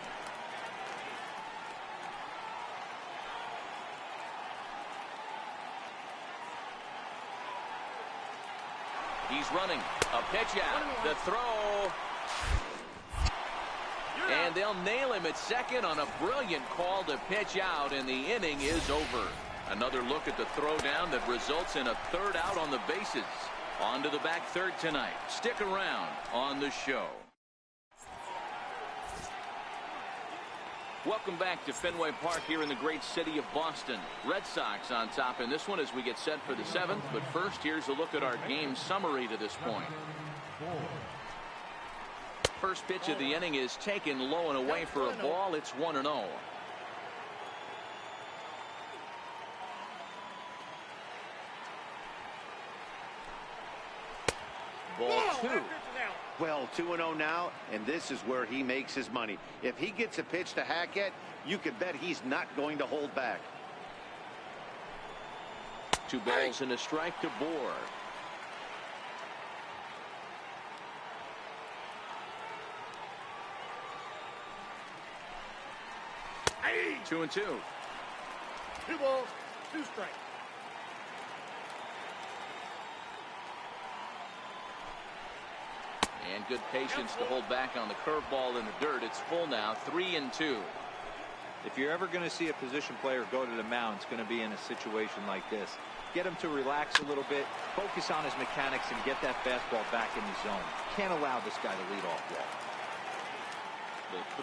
He's running. A pitch out. The throw. And they'll nail him at second on a brilliant call to pitch out, and the inning is over. Another look at the throwdown that results in a third out on the bases. On to the back third tonight. Stick around on the show. Welcome back to Fenway Park here in the great city of Boston. Red Sox on top in this one as we get set for the seventh. But first, here's a look at our game summary to this point. First pitch of the inning is taken low and away for a ball. It's 1-0. Ball two. Well, 2-0 now, and this is where he makes his money. If he gets a pitch to Hackett, you can bet he's not going to hold back. 2 balls and a strike to Bour. 2-2. 2 balls, 2 strikes. And good patience to hold back on the curveball in the dirt. It's full now, 3-2. If you're ever going to see a position player go to the mound, it's going to be in a situation like this. Get him to relax a little bit, focus on his mechanics, and get that fastball back in the zone. Can't allow this guy to lead off well.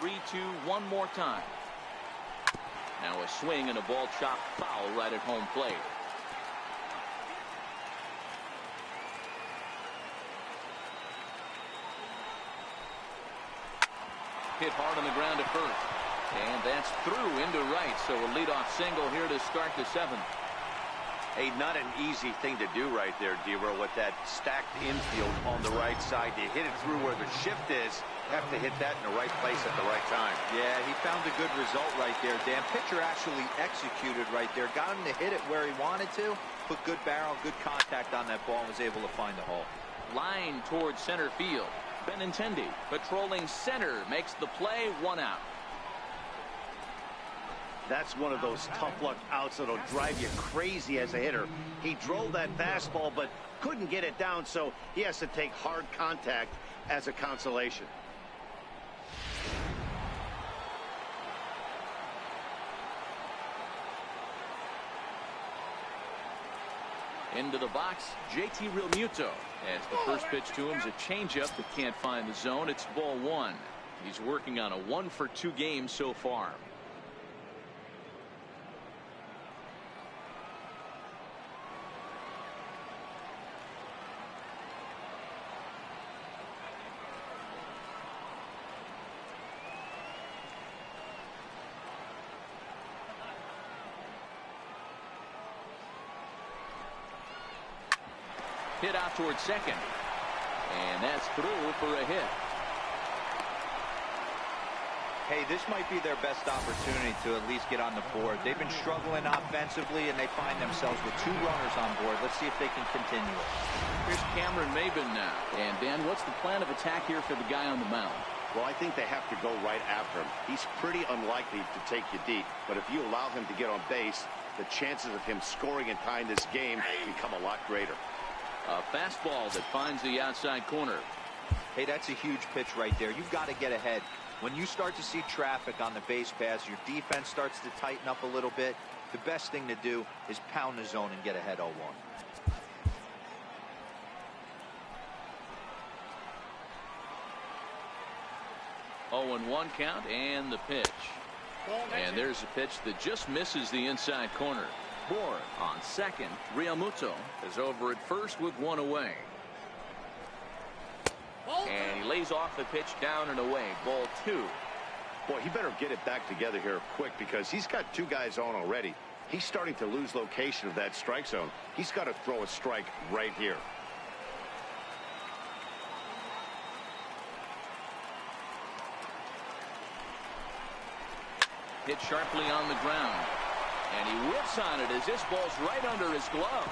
The 3-2 one more time. Now a swing and a ball chopped foul right at home plate. Hit hard on the ground at first. And that's through into right. So a leadoff single here to start the seventh. Hey, not an easy thing to do right there, D-Row, with that stacked infield on the right side. You hit it through where the shift is. Have to hit that in the right place at the right time. Yeah, he found a good result right there, Dan. Pitcher actually executed right there. Got him to hit it where he wanted to. Put good barrel, good contact on that ball, and was able to find the hole. Line towards center field. Benintendi patrolling center makes the play, 1 out. That's one of those tough luck outs that'll drive you crazy as a hitter. He drove that fastball but couldn't get it down, so he has to take hard contact as a consolation. Into the box, JT Realmuto. As the first pitch to him is a changeup that can't find the zone. It's ball 1. He's working on a 1-for-2 game so far. Hit out towards second. And that's through for a hit. Hey, this might be their best opportunity to at least get on the board. They've been struggling offensively, and they find themselves with 2 runners on board. Let's see if they can continue it. Here's Cameron Maybin now. And, Dan, what's the plan of attack here for the guy on the mound? Well, I think they have to go right after him. He's pretty unlikely to take you deep, but if you allow him to get on base, the chances of him scoring and tying this game become a lot greater. A fastball that finds the outside corner. Hey, that's a huge pitch right there. You've got to get ahead. When you start to see traffic on the base pass, your defense starts to tighten up a little bit. The best thing to do is pound the zone and get ahead 0-1. Oh, 0-1 count and the pitch. And there's a pitch that just misses the inside corner. Bour on second. Realmuto is over at first with 1 away. pays off the pitch down and away. Ball 2. Boy, he better get it back together here quick because he's got 2 guys on already. He's starting to lose location of that strike zone. He's got to throw a strike right here. Hit sharply on the ground. And he whips on it as this ball's right under his glove.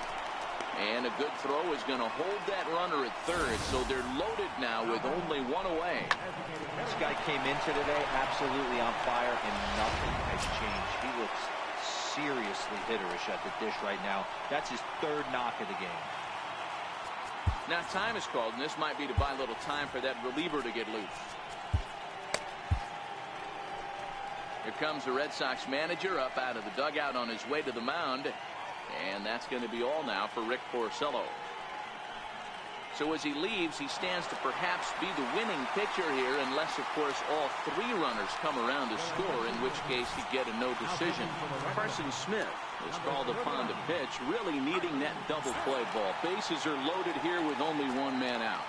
And a good throw is going to hold that runner at third. So they're loaded now with only 1 away. This guy came into today absolutely on fire, and nothing has changed. He looks seriously hitterish at the dish right now. That's his 3rd knock of the game. Now time is called, and this might be to buy a little time for that reliever to get loose. Here comes the Red Sox manager up out of the dugout on his way to the mound. And that's going to be all now for Rick Porcello. So as he leaves, he stands to perhaps be the winning pitcher here, unless, of course, all 3 runners come around to score, in which case he'd get a no decision. Carson Smith is called upon to pitch, really needing that double play ball. Bases are loaded here with only 1 man out.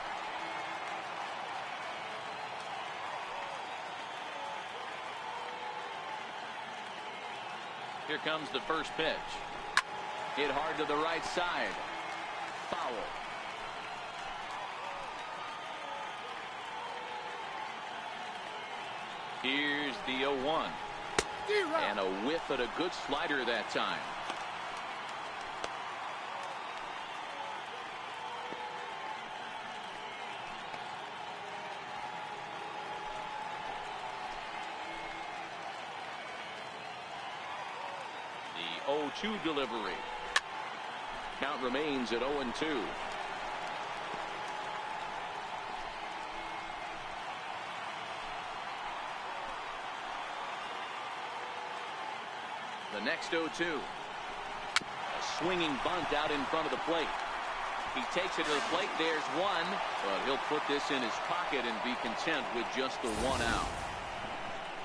Here comes the first pitch. Hit hard to the right side. Foul. Here's the 0-1. And a whiff at a good slider that time. The 0-2 delivery. Count remains at 0-2. The next 0-2. A swinging bunt out in front of the plate. He takes it to the plate. There's 1. But he'll put this in his pocket and be content with just the 1 out.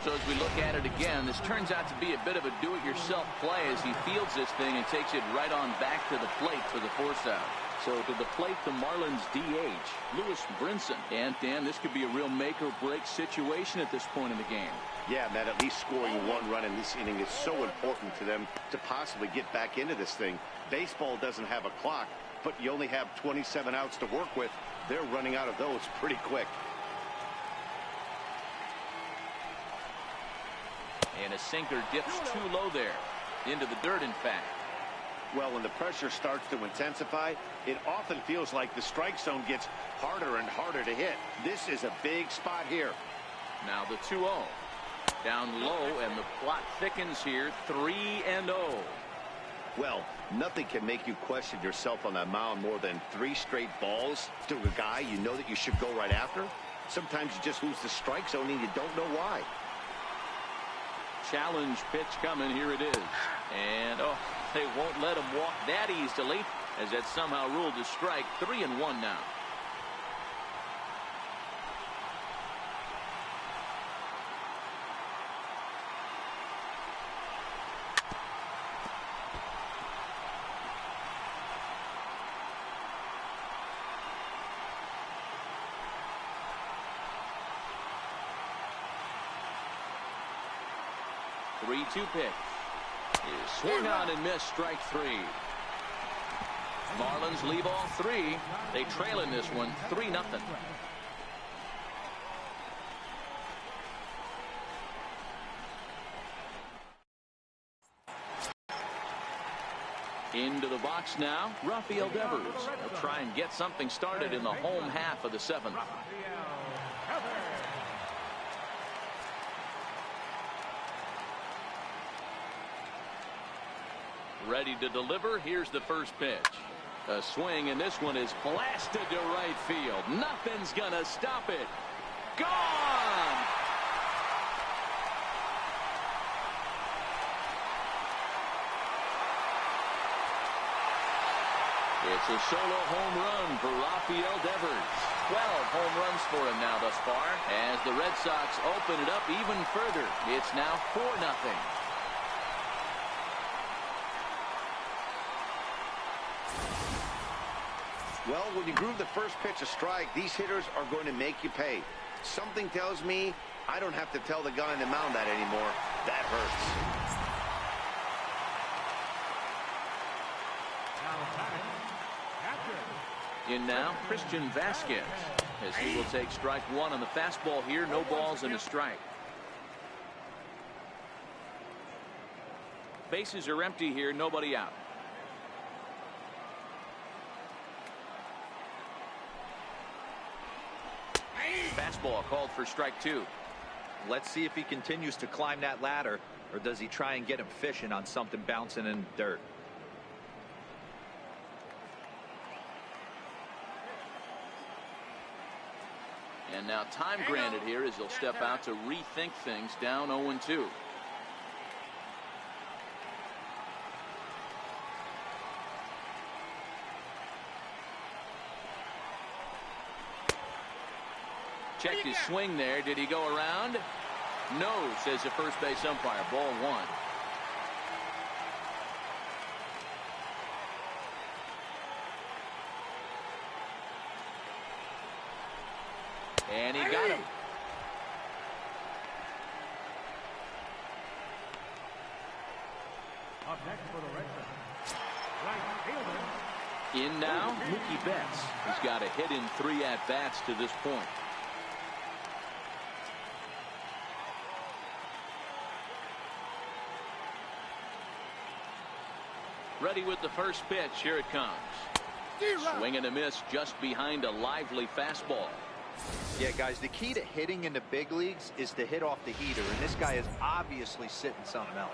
So as we look at it again, this turns out to be a bit of a do-it-yourself play as he fields this thing and takes it right on back to the plate for the force out. So to the plate, the Marlins DH, Lewis Brinson. And Dan, this could be a real make-or-break situation at this point in the game. Yeah, Matt, at least scoring 1 run in this inning is so important to them to possibly get back into this thing. Baseball doesn't have a clock, but you only have 27 outs to work with. They're running out of those pretty quick. And a sinker dips too low there. Into the dirt, in fact. Well, when the pressure starts to intensify, it often feels like the strike zone gets harder and harder to hit. This is a big spot here. Now the 2-0. Down low, and the plot thickens here. 3-0. Well, nothing can make you question yourself on that mound more than 3 straight balls to a guy you know that you should go right after. Sometimes you just lose the strike zone and you don't know why. Challenge pitch coming. Here it is. And they won't let him walk that easily, as that's somehow ruled a strike. 3-1 now. Three-two pitch is swung on and missed. Strike 3. Marlins leave all 3. They trail in this one 3-0. Into the box now, Rafael Devers will try and get something started in the home half of the 7th. Ready to deliver. Here's the first pitch. A swing, and this one is blasted to right field. Nothing's gonna stop it. Gone! It's a solo home run for Rafael Devers. 12 home runs for him now thus far, as the Red Sox open it up even further. It's now 4-0. Well, when you groove the first pitch a strike, these hitters are going to make you pay. Something tells me I don't have to tell the guy on the mound that anymore. That hurts. In now, Christian Vasquez, as he will take strike one on the fastball here. No balls and a strike. Bases are empty here, nobody out. Fastball called for strike two. Let's see if he continues to climb that ladder, or does he try and get him fishing on something bouncing in the dirt. And now time granted here as he'll step out to rethink things, down 0-2. Checked his swing there. Did he go around? No, says the first base umpire. Ball one. And he got him. Up next for the Red Sox, right fielder. In now, Mookie Betts. He's got a hit in 3 at-bats to this point. Ready with the first pitch. Here it comes. Swing and a miss just behind a lively fastball. Yeah, guys, the key to hitting in the big leagues is to hit off the heater, and this guy is obviously sitting something else.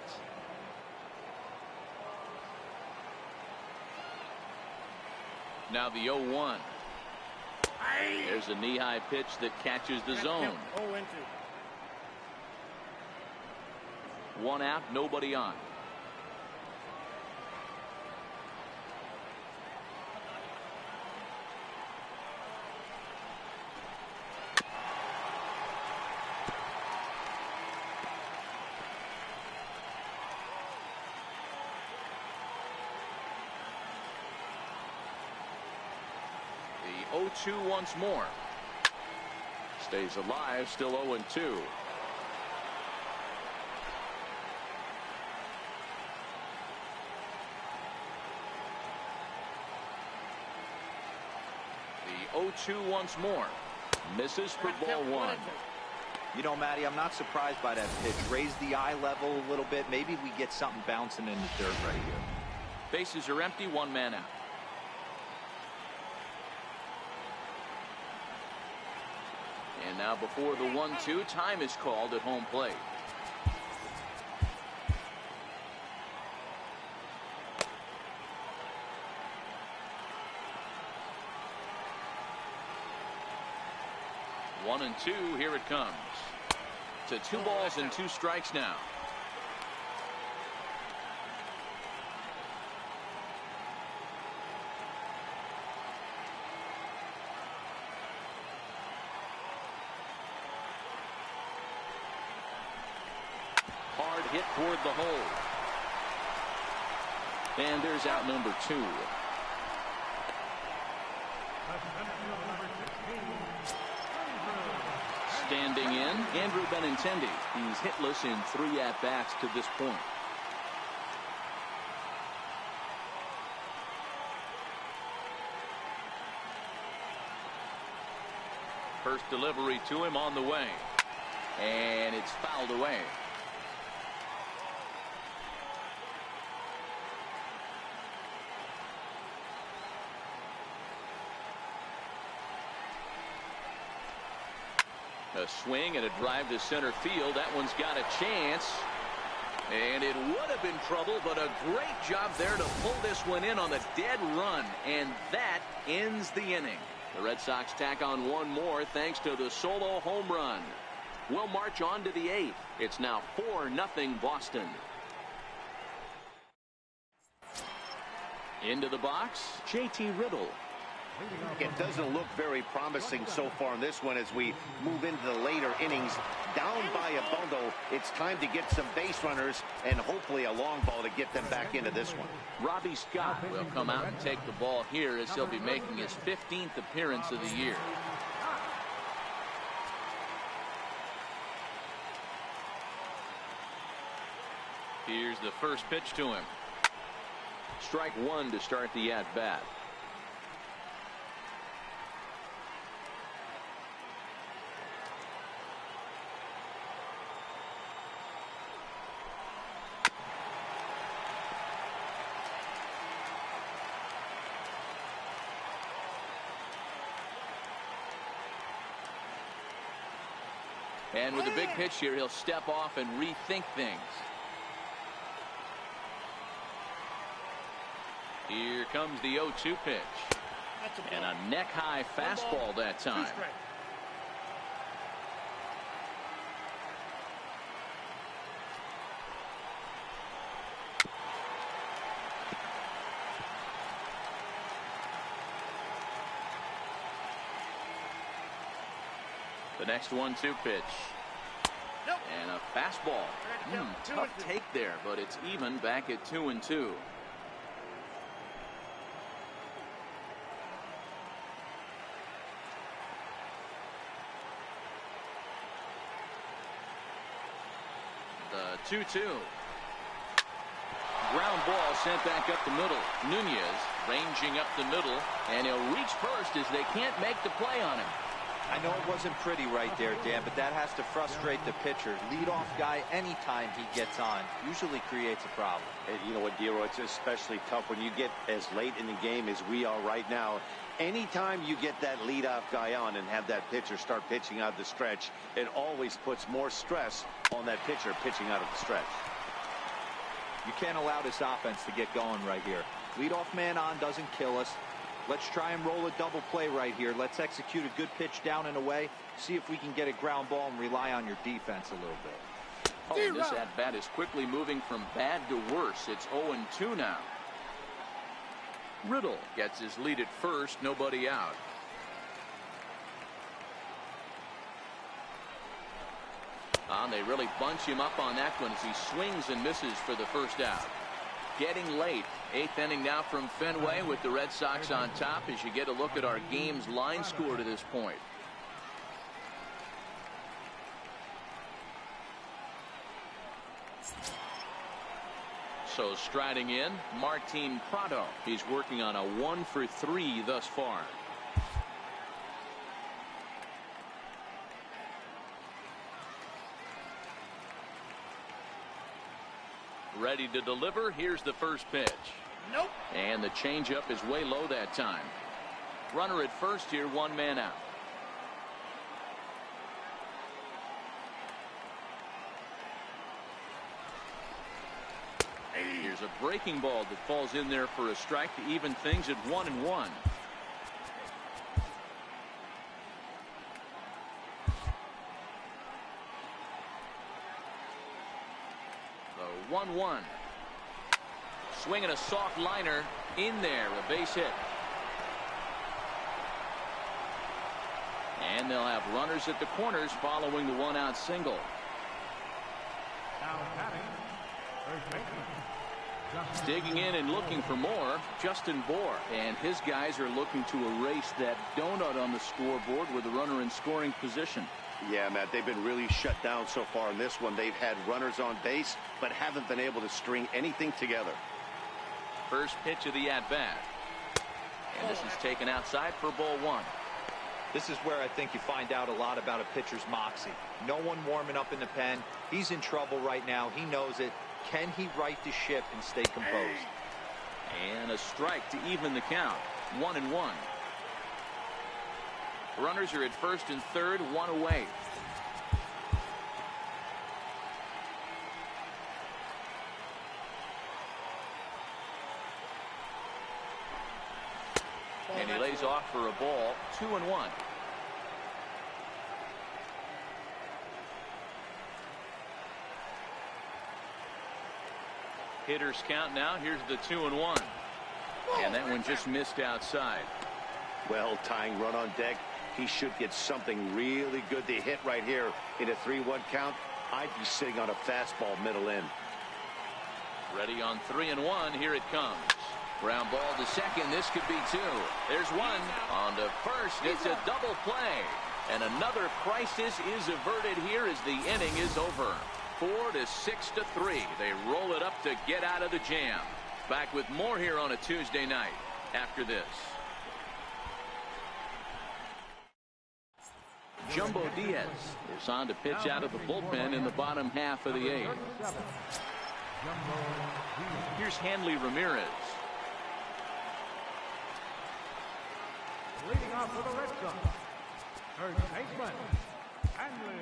Now the 0-1. There's a knee-high pitch that catches the zone. 1 out, nobody on. The 0-2 once more. Stays alive, still 0-2. The 0-2 once more. Misses for ball one. You know, Matty, I'm not surprised by that pitch. Raise the eye level a little bit. Maybe we get something bouncing in the dirt right here. Bases are empty, 1 man out. And now before the 1-2, time is called at home plate. One and 2, here it comes. To 2 balls and 2 strikes now. Hard hit toward the hole. And there's out number 2. Standing in, Andrew Benintendi. He's hitless in 3 at-bats to this point. First delivery to him on the way. And it's fouled away. A swing and a drive to center field. That one's got a chance. And it would have been trouble, but a great job there to pull this one in on the dead run. And that ends the inning. The Red Sox tack on 1 more thanks to the solo home run. We'll march on to the 8th. It's now 4-0 Boston. Into the box, JT Riddle. Leading off It doesn't look very promising so far in this one as we move into the later innings. Down by a bundle, it's time to get some base runners and hopefully a long ball to get them back into this one. Robbie Scott will come out and take the ball here as he'll be making his 15th appearance of the year. Here's the first pitch to him. Strike one to start the at-bat. And with a big pitch here, he'll step off and rethink things. Here comes the 0-2 pitch. And a neck-high fastball that time. The next 1-2 pitch. And a fastball. Tough take there, but it's even back at 2-2. The 2-2. Ground ball sent back up the middle. Nunez ranging up the middle, and he'll reach first as they can't make the play on him. I know it wasn't pretty right there, Dan, but that has to frustrate the pitcher. Leadoff guy, anytime he gets on, usually creates a problem. And you know what, Dero, it's especially tough when you get as late in the game as we are right now. Anytime you get that leadoff guy on and have that pitcher start pitching out the stretch, it always puts more stress on that pitcher pitching out of the stretch. You can't allow this offense to get going right here. Leadoff man on doesn't kill us. Let's try and roll a double play right here. Let's execute a good pitch down and away. See if we can get a ground ball and rely on your defense a little bit. Oh, this at-bat is quickly moving from bad to worse. It's 0-2 now. Riddle gets his lead at first, nobody out. They really bunch him up on that one as he swings and misses for the first out. Getting late. 8th inning now from Fenway with the Red Sox on top as you get a look at our game's line score to this point. So striding in, Martin Prado. He's working on a 1-for-3 thus far. Ready to deliver. Here's the first pitch. Nope. And the changeup is way low that time. Runner at first here, one man out. Here's a breaking ball that falls in there for a strike to even things at 1-1. The 1-1. Swinging a soft liner in there, a base hit. And they'll have runners at the corners following the one-out single. Now batting, first baseman. Digging in and looking for more, Justin Bour. And his guys are looking to erase that donut on the scoreboard with a runner in scoring position. Yeah, Matt, they've been really shut down so far in this one. They've had runners on base, but haven't been able to string anything together. First pitch of the at-bat. And this is taken outside for ball one. This is where I think you find out a lot about a pitcher's moxie. No one warming up in the pen. He's in trouble right now. He knows it. Can he right the ship and stay composed? And a strike to even the count. 1-1. Runners are at first and third, one away. And he lays off for a ball. 2-1. Hitters count now. Here's the 2-1. And that one just missed outside. Well, tying run on deck. He should get something really good to hit right here in a 3-1 count. I'd be sitting on a fastball middle in. Ready on 3-1. Here it comes. Ground ball to second. This could be 2. There's 1. On to first. It's a double play. And another crisis is averted here as the inning is over. 4-6-3. They roll it up to get out of the jam. Back with more here on a Tuesday night after this. Jumbo Diaz is on to pitch out of the bullpen in the bottom half of the 8th. Here's Hanley Ramirez. Leading off for the Red Sox, third baseman, Hanley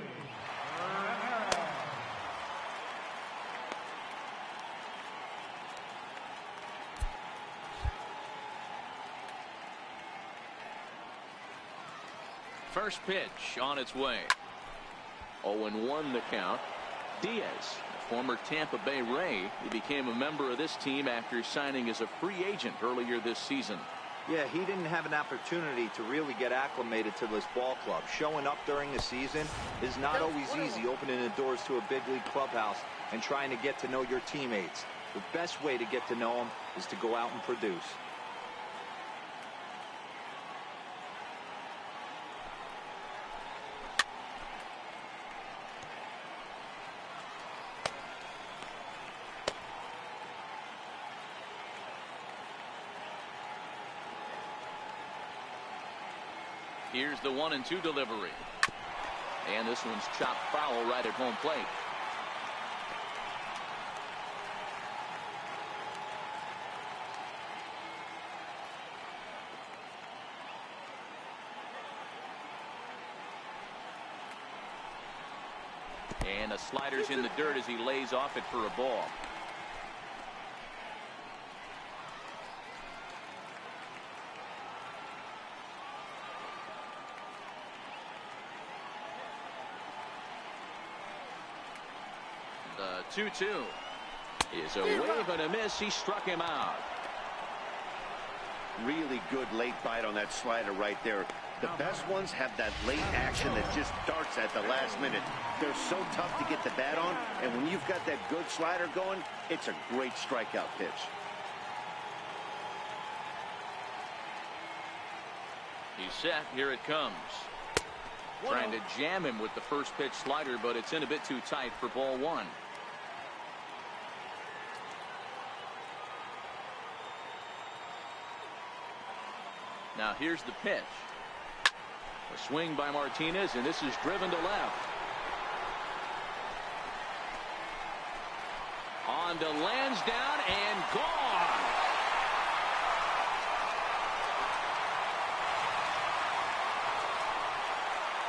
Ramirez. First pitch on its way. 0-1 the count. Diaz, former Tampa Bay Ray, he became a member of this team after signing as a free agent earlier this season. Yeah, he didn't have an opportunity to really get acclimated to this ball club. Showing up during the season is not always easy, opening the doors to a big league clubhouse and trying to get to know your teammates. The best way to get to know them is to go out and produce. Here's the 1-2 delivery. And this one's chopped foul right at home plate. And the slider's in the dirt as he lays off it for a ball. The 2-2 is a wave and a miss. He struck him out. Really good late bite on that slider right there. The best ones have that late action that just darts at the last minute. They're so tough to get the bat on, and when you've got that good slider going, it's a great strikeout pitch. He's set. Here it comes. Trying to jam him with the first pitch slider, but it's in a bit too tight for ball 1. Now here's the pitch. A swing by Martinez, and this is driven to left. On to Lansdowne and gone.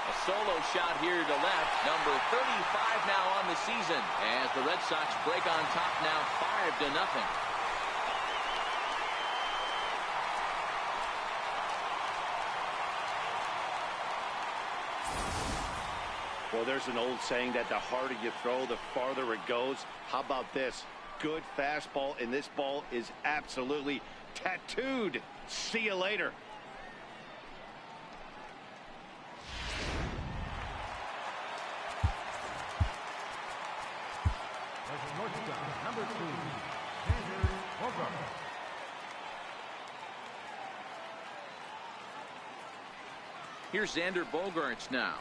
A solo shot here to left. Number 35 now on the season as the Red Sox break on top now 5-0. Well, there's an old saying that the harder you throw, the farther it goes. How about this? Good fastball, and this ball is absolutely tattooed. See you later. Number 2, Xander Bogaerts. Here's Xander Bogaerts now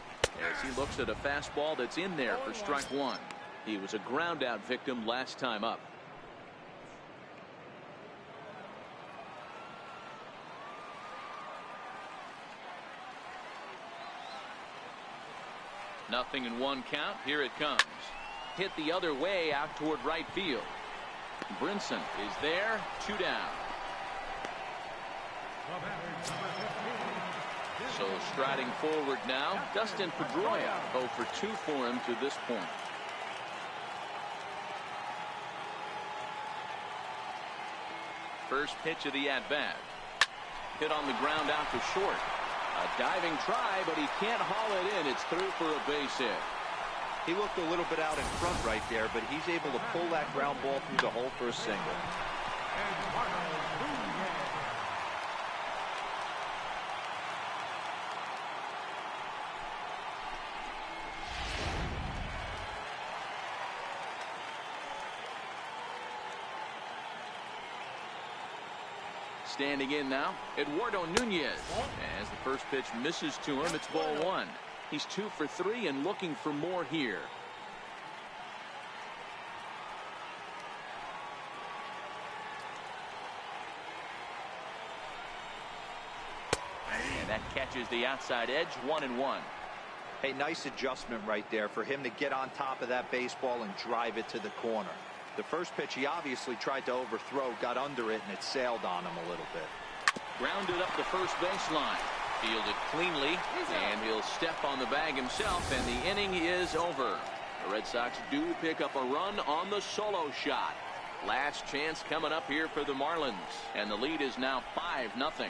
as he looks at a fastball that's in there for strike 1. He was a ground out victim last time up. Nothing in 1 count. Here it comes. Hit the other way out toward right field. Brinson is there. 2 down. So striding forward now, Dustin Pedroia. 0 for 2 for him to this point. First pitch of the at-bat. Hit on the ground out to short. A diving try, but he can't haul it in. It's through for a base hit. He looked a little bit out in front right there, but he's able to pull that ground ball through the hole for a single. Standing in now, Eduardo Nunez. As the first pitch misses to him, it's ball one. He's 2 for 3 and looking for more here. And that catches the outside edge, 1-1. Hey, nice adjustment right there for him to get on top of that baseball and drive it to the corner. The first pitch he obviously tried to overthrow, got under it, and it sailed on him a little bit. Grounded up the first baseline. Fielded cleanly, and he'll step on the bag himself, and the inning is over. The Red Sox do pick up a run on the solo shot. Last chance coming up here for the Marlins, and the lead is now 5-0.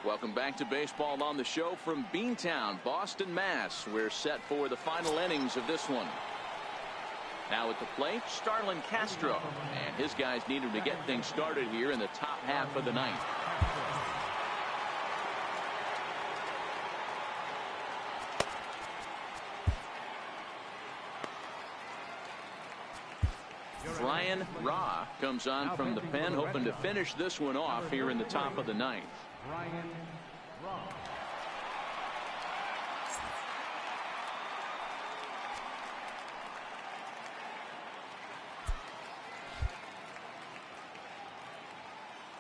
Welcome back to Baseball on the Show from Beantown, Boston, Mass. We're set for the final innings of this one. Now at the plate, Starlin Castro, and his guys need him to get things started here in the top half of the ninth. Brian Ra comes on from the pen, hoping to finish this one off here in the top of the ninth.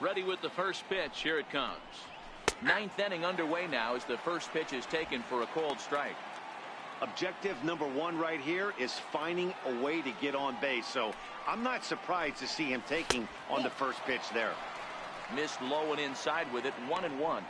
Ready with the first pitch. Here it comes. Ninth inning underway now as the first pitch is taken for a cold strike. Objective number one right here is finding a way to get on base. So I'm not surprised to see him taking on the first pitch there. Missed low and inside with it, 1-1.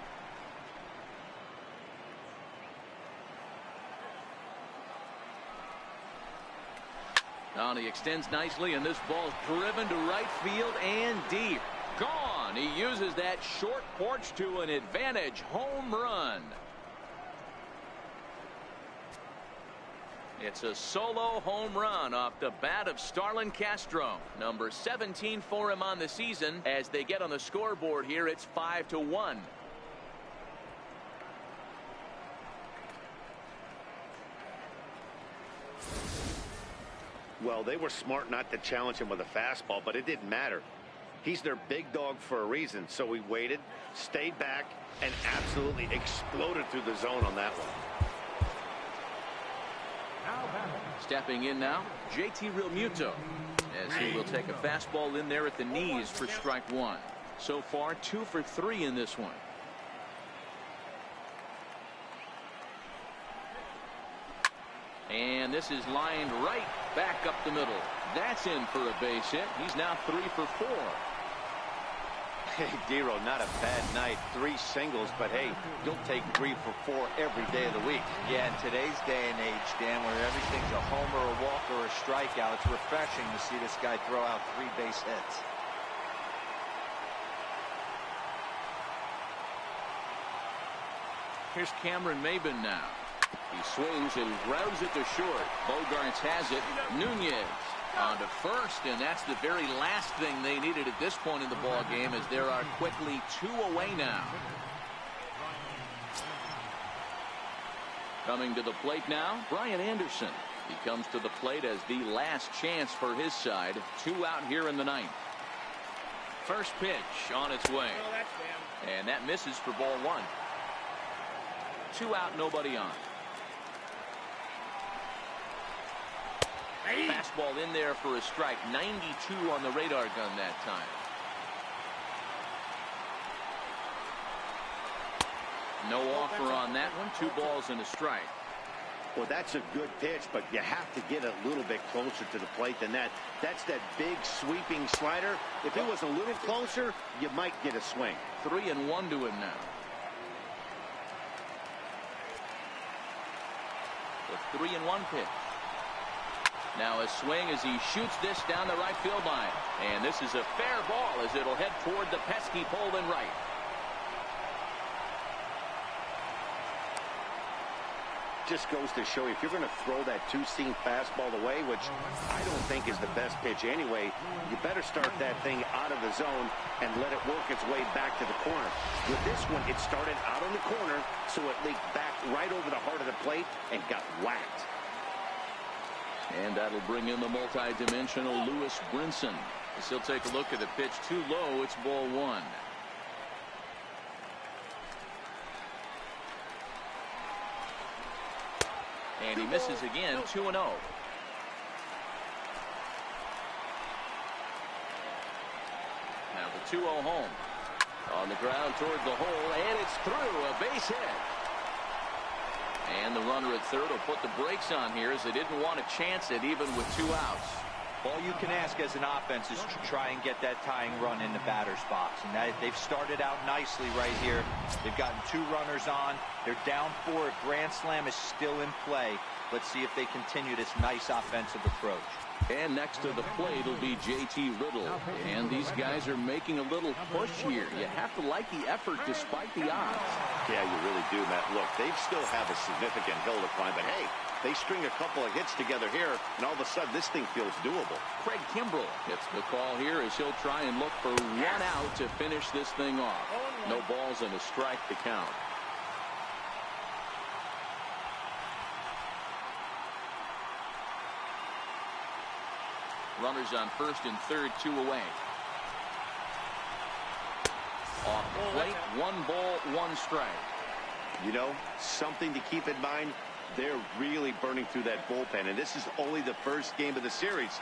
Oh, and he extends nicely, and this ball's driven to right field and deep. Gone. He uses that short porch to an advantage home run. It's a solo home run off the bat of Starlin Castro. Number 17 for him on the season. As they get on the scoreboard here, it's 5-1. Well, they were smart not to challenge him with a fastball, but it didn't matter. He's their big dog for a reason. So he waited, stayed back, and absolutely exploded through the zone on that one. Stepping in now, JT Realmuto, as he will take a fastball in there at the knees for strike one. So far, 2 for 3 in this one. And this is lined right back up the middle. That's in for a base hit. He's now 3 for 4. Hey, Dero, not a bad night. 3 singles, but hey, you'll take 3 for 4 every day of the week. Yeah, in today's day and age, Dan, where everything's a homer, a walk, or a strikeout, it's refreshing to see this guy throw out 3 base hits. Here's Cameron Maybin now. He swings and grounds it to short. Bogaerts has it. Nunez on to first, and that's the very last thing they needed at this point in the ball game, as there are quickly 2 away now. Coming to the plate now, Brian Anderson. He comes to the plate as the last chance for his side. 2 out here in the ninth. First pitch on its way, and that misses for ball 1. 2 out, nobody on. Fastball in there for a strike. 92 on the radar gun that time. No offer on that one. 2 balls and a strike. Well, that's a good pitch, but you have to get a little bit closer to the plate than that. That's that big sweeping slider. If it was a little closer, you might get a swing. 3-1 to him now. The 3-1 pitch. Now a swing as he shoots this down the right field line. And this is a fair ball as it'll head toward the pesky pole in right. Just goes to show you, if you're going to throw that 2-seam fastball away, which I don't think is the best pitch anyway, you better start that thing out of the zone and let it work its way back to the corner. With this one, it started out on the corner, so it leaked back right over the heart of the plate and got whacked. And that'll bring in the multi-dimensional Lewis Brinson. As he'll take a look at the pitch too low. It's ball one. And he misses again. 2-0. Now the 2-0 home. On the ground toward the hole, and it's through. A base hit. And the runner at third will put the brakes on here as they didn't want to chance it even with 2 outs. All you can ask as an offense is to try and get that tying run in the batter's box. And they've started out nicely right here. They've gotten 2 runners on. They're down 4. A grand slam is still in play. Let's see if they continue this nice offensive approach. And next to the plate will be JT Riddle. And these guys are making a little push here. You have to like the effort despite the odds. Yeah, you really do, Matt. Look, they still have a significant hill to climb, but hey, they string a couple of hits together here, and all of a sudden this thing feels doable. Craig Kimbrell gets the call here as he'll try and look for 1 out to finish this thing off. No balls and a strike to count. Runners on first and third, 2 away. Off the plate, 1 ball, 1 strike. You know, something to keep in mind, they're really burning through that bullpen, and this is only the first game of the series.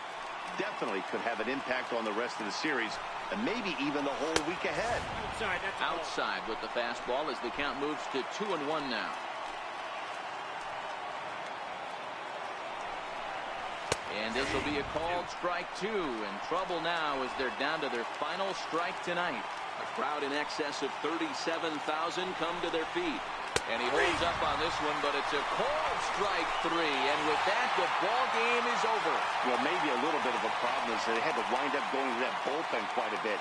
Definitely could have an impact on the rest of the series, and maybe even the whole week ahead. Outside with the fastball as the count moves to 2-1 now. And this will be a called strike 2. In trouble now as they're down to their final strike tonight. A crowd in excess of 37,000 come to their feet. And he holds up on this one, but it's a called strike 3. And with that, the ball game is over. Well, maybe a little bit of a problem is they had to wind up going to that bullpen quite a bit.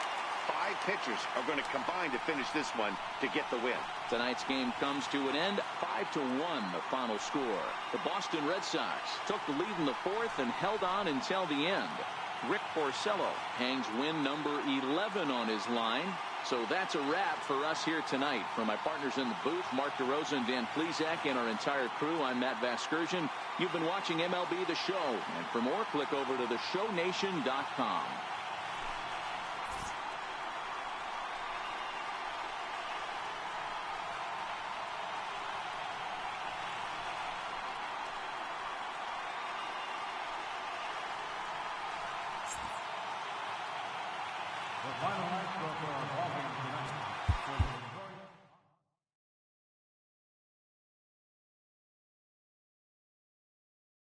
5 pitchers are going to combine to finish this one to get the win. Tonight's game comes to an end, 5-1 the final score. The Boston Red Sox took the lead in the 4th and held on until the end. Rick Porcello hangs win number 11 on his line. So that's a wrap for us here tonight. From my partners in the booth, Mark DeRosa and Dan Plesac, and our entire crew, I'm Matt Vasgersian. You've been watching MLB The Show. And for more, click over to theshownation.com.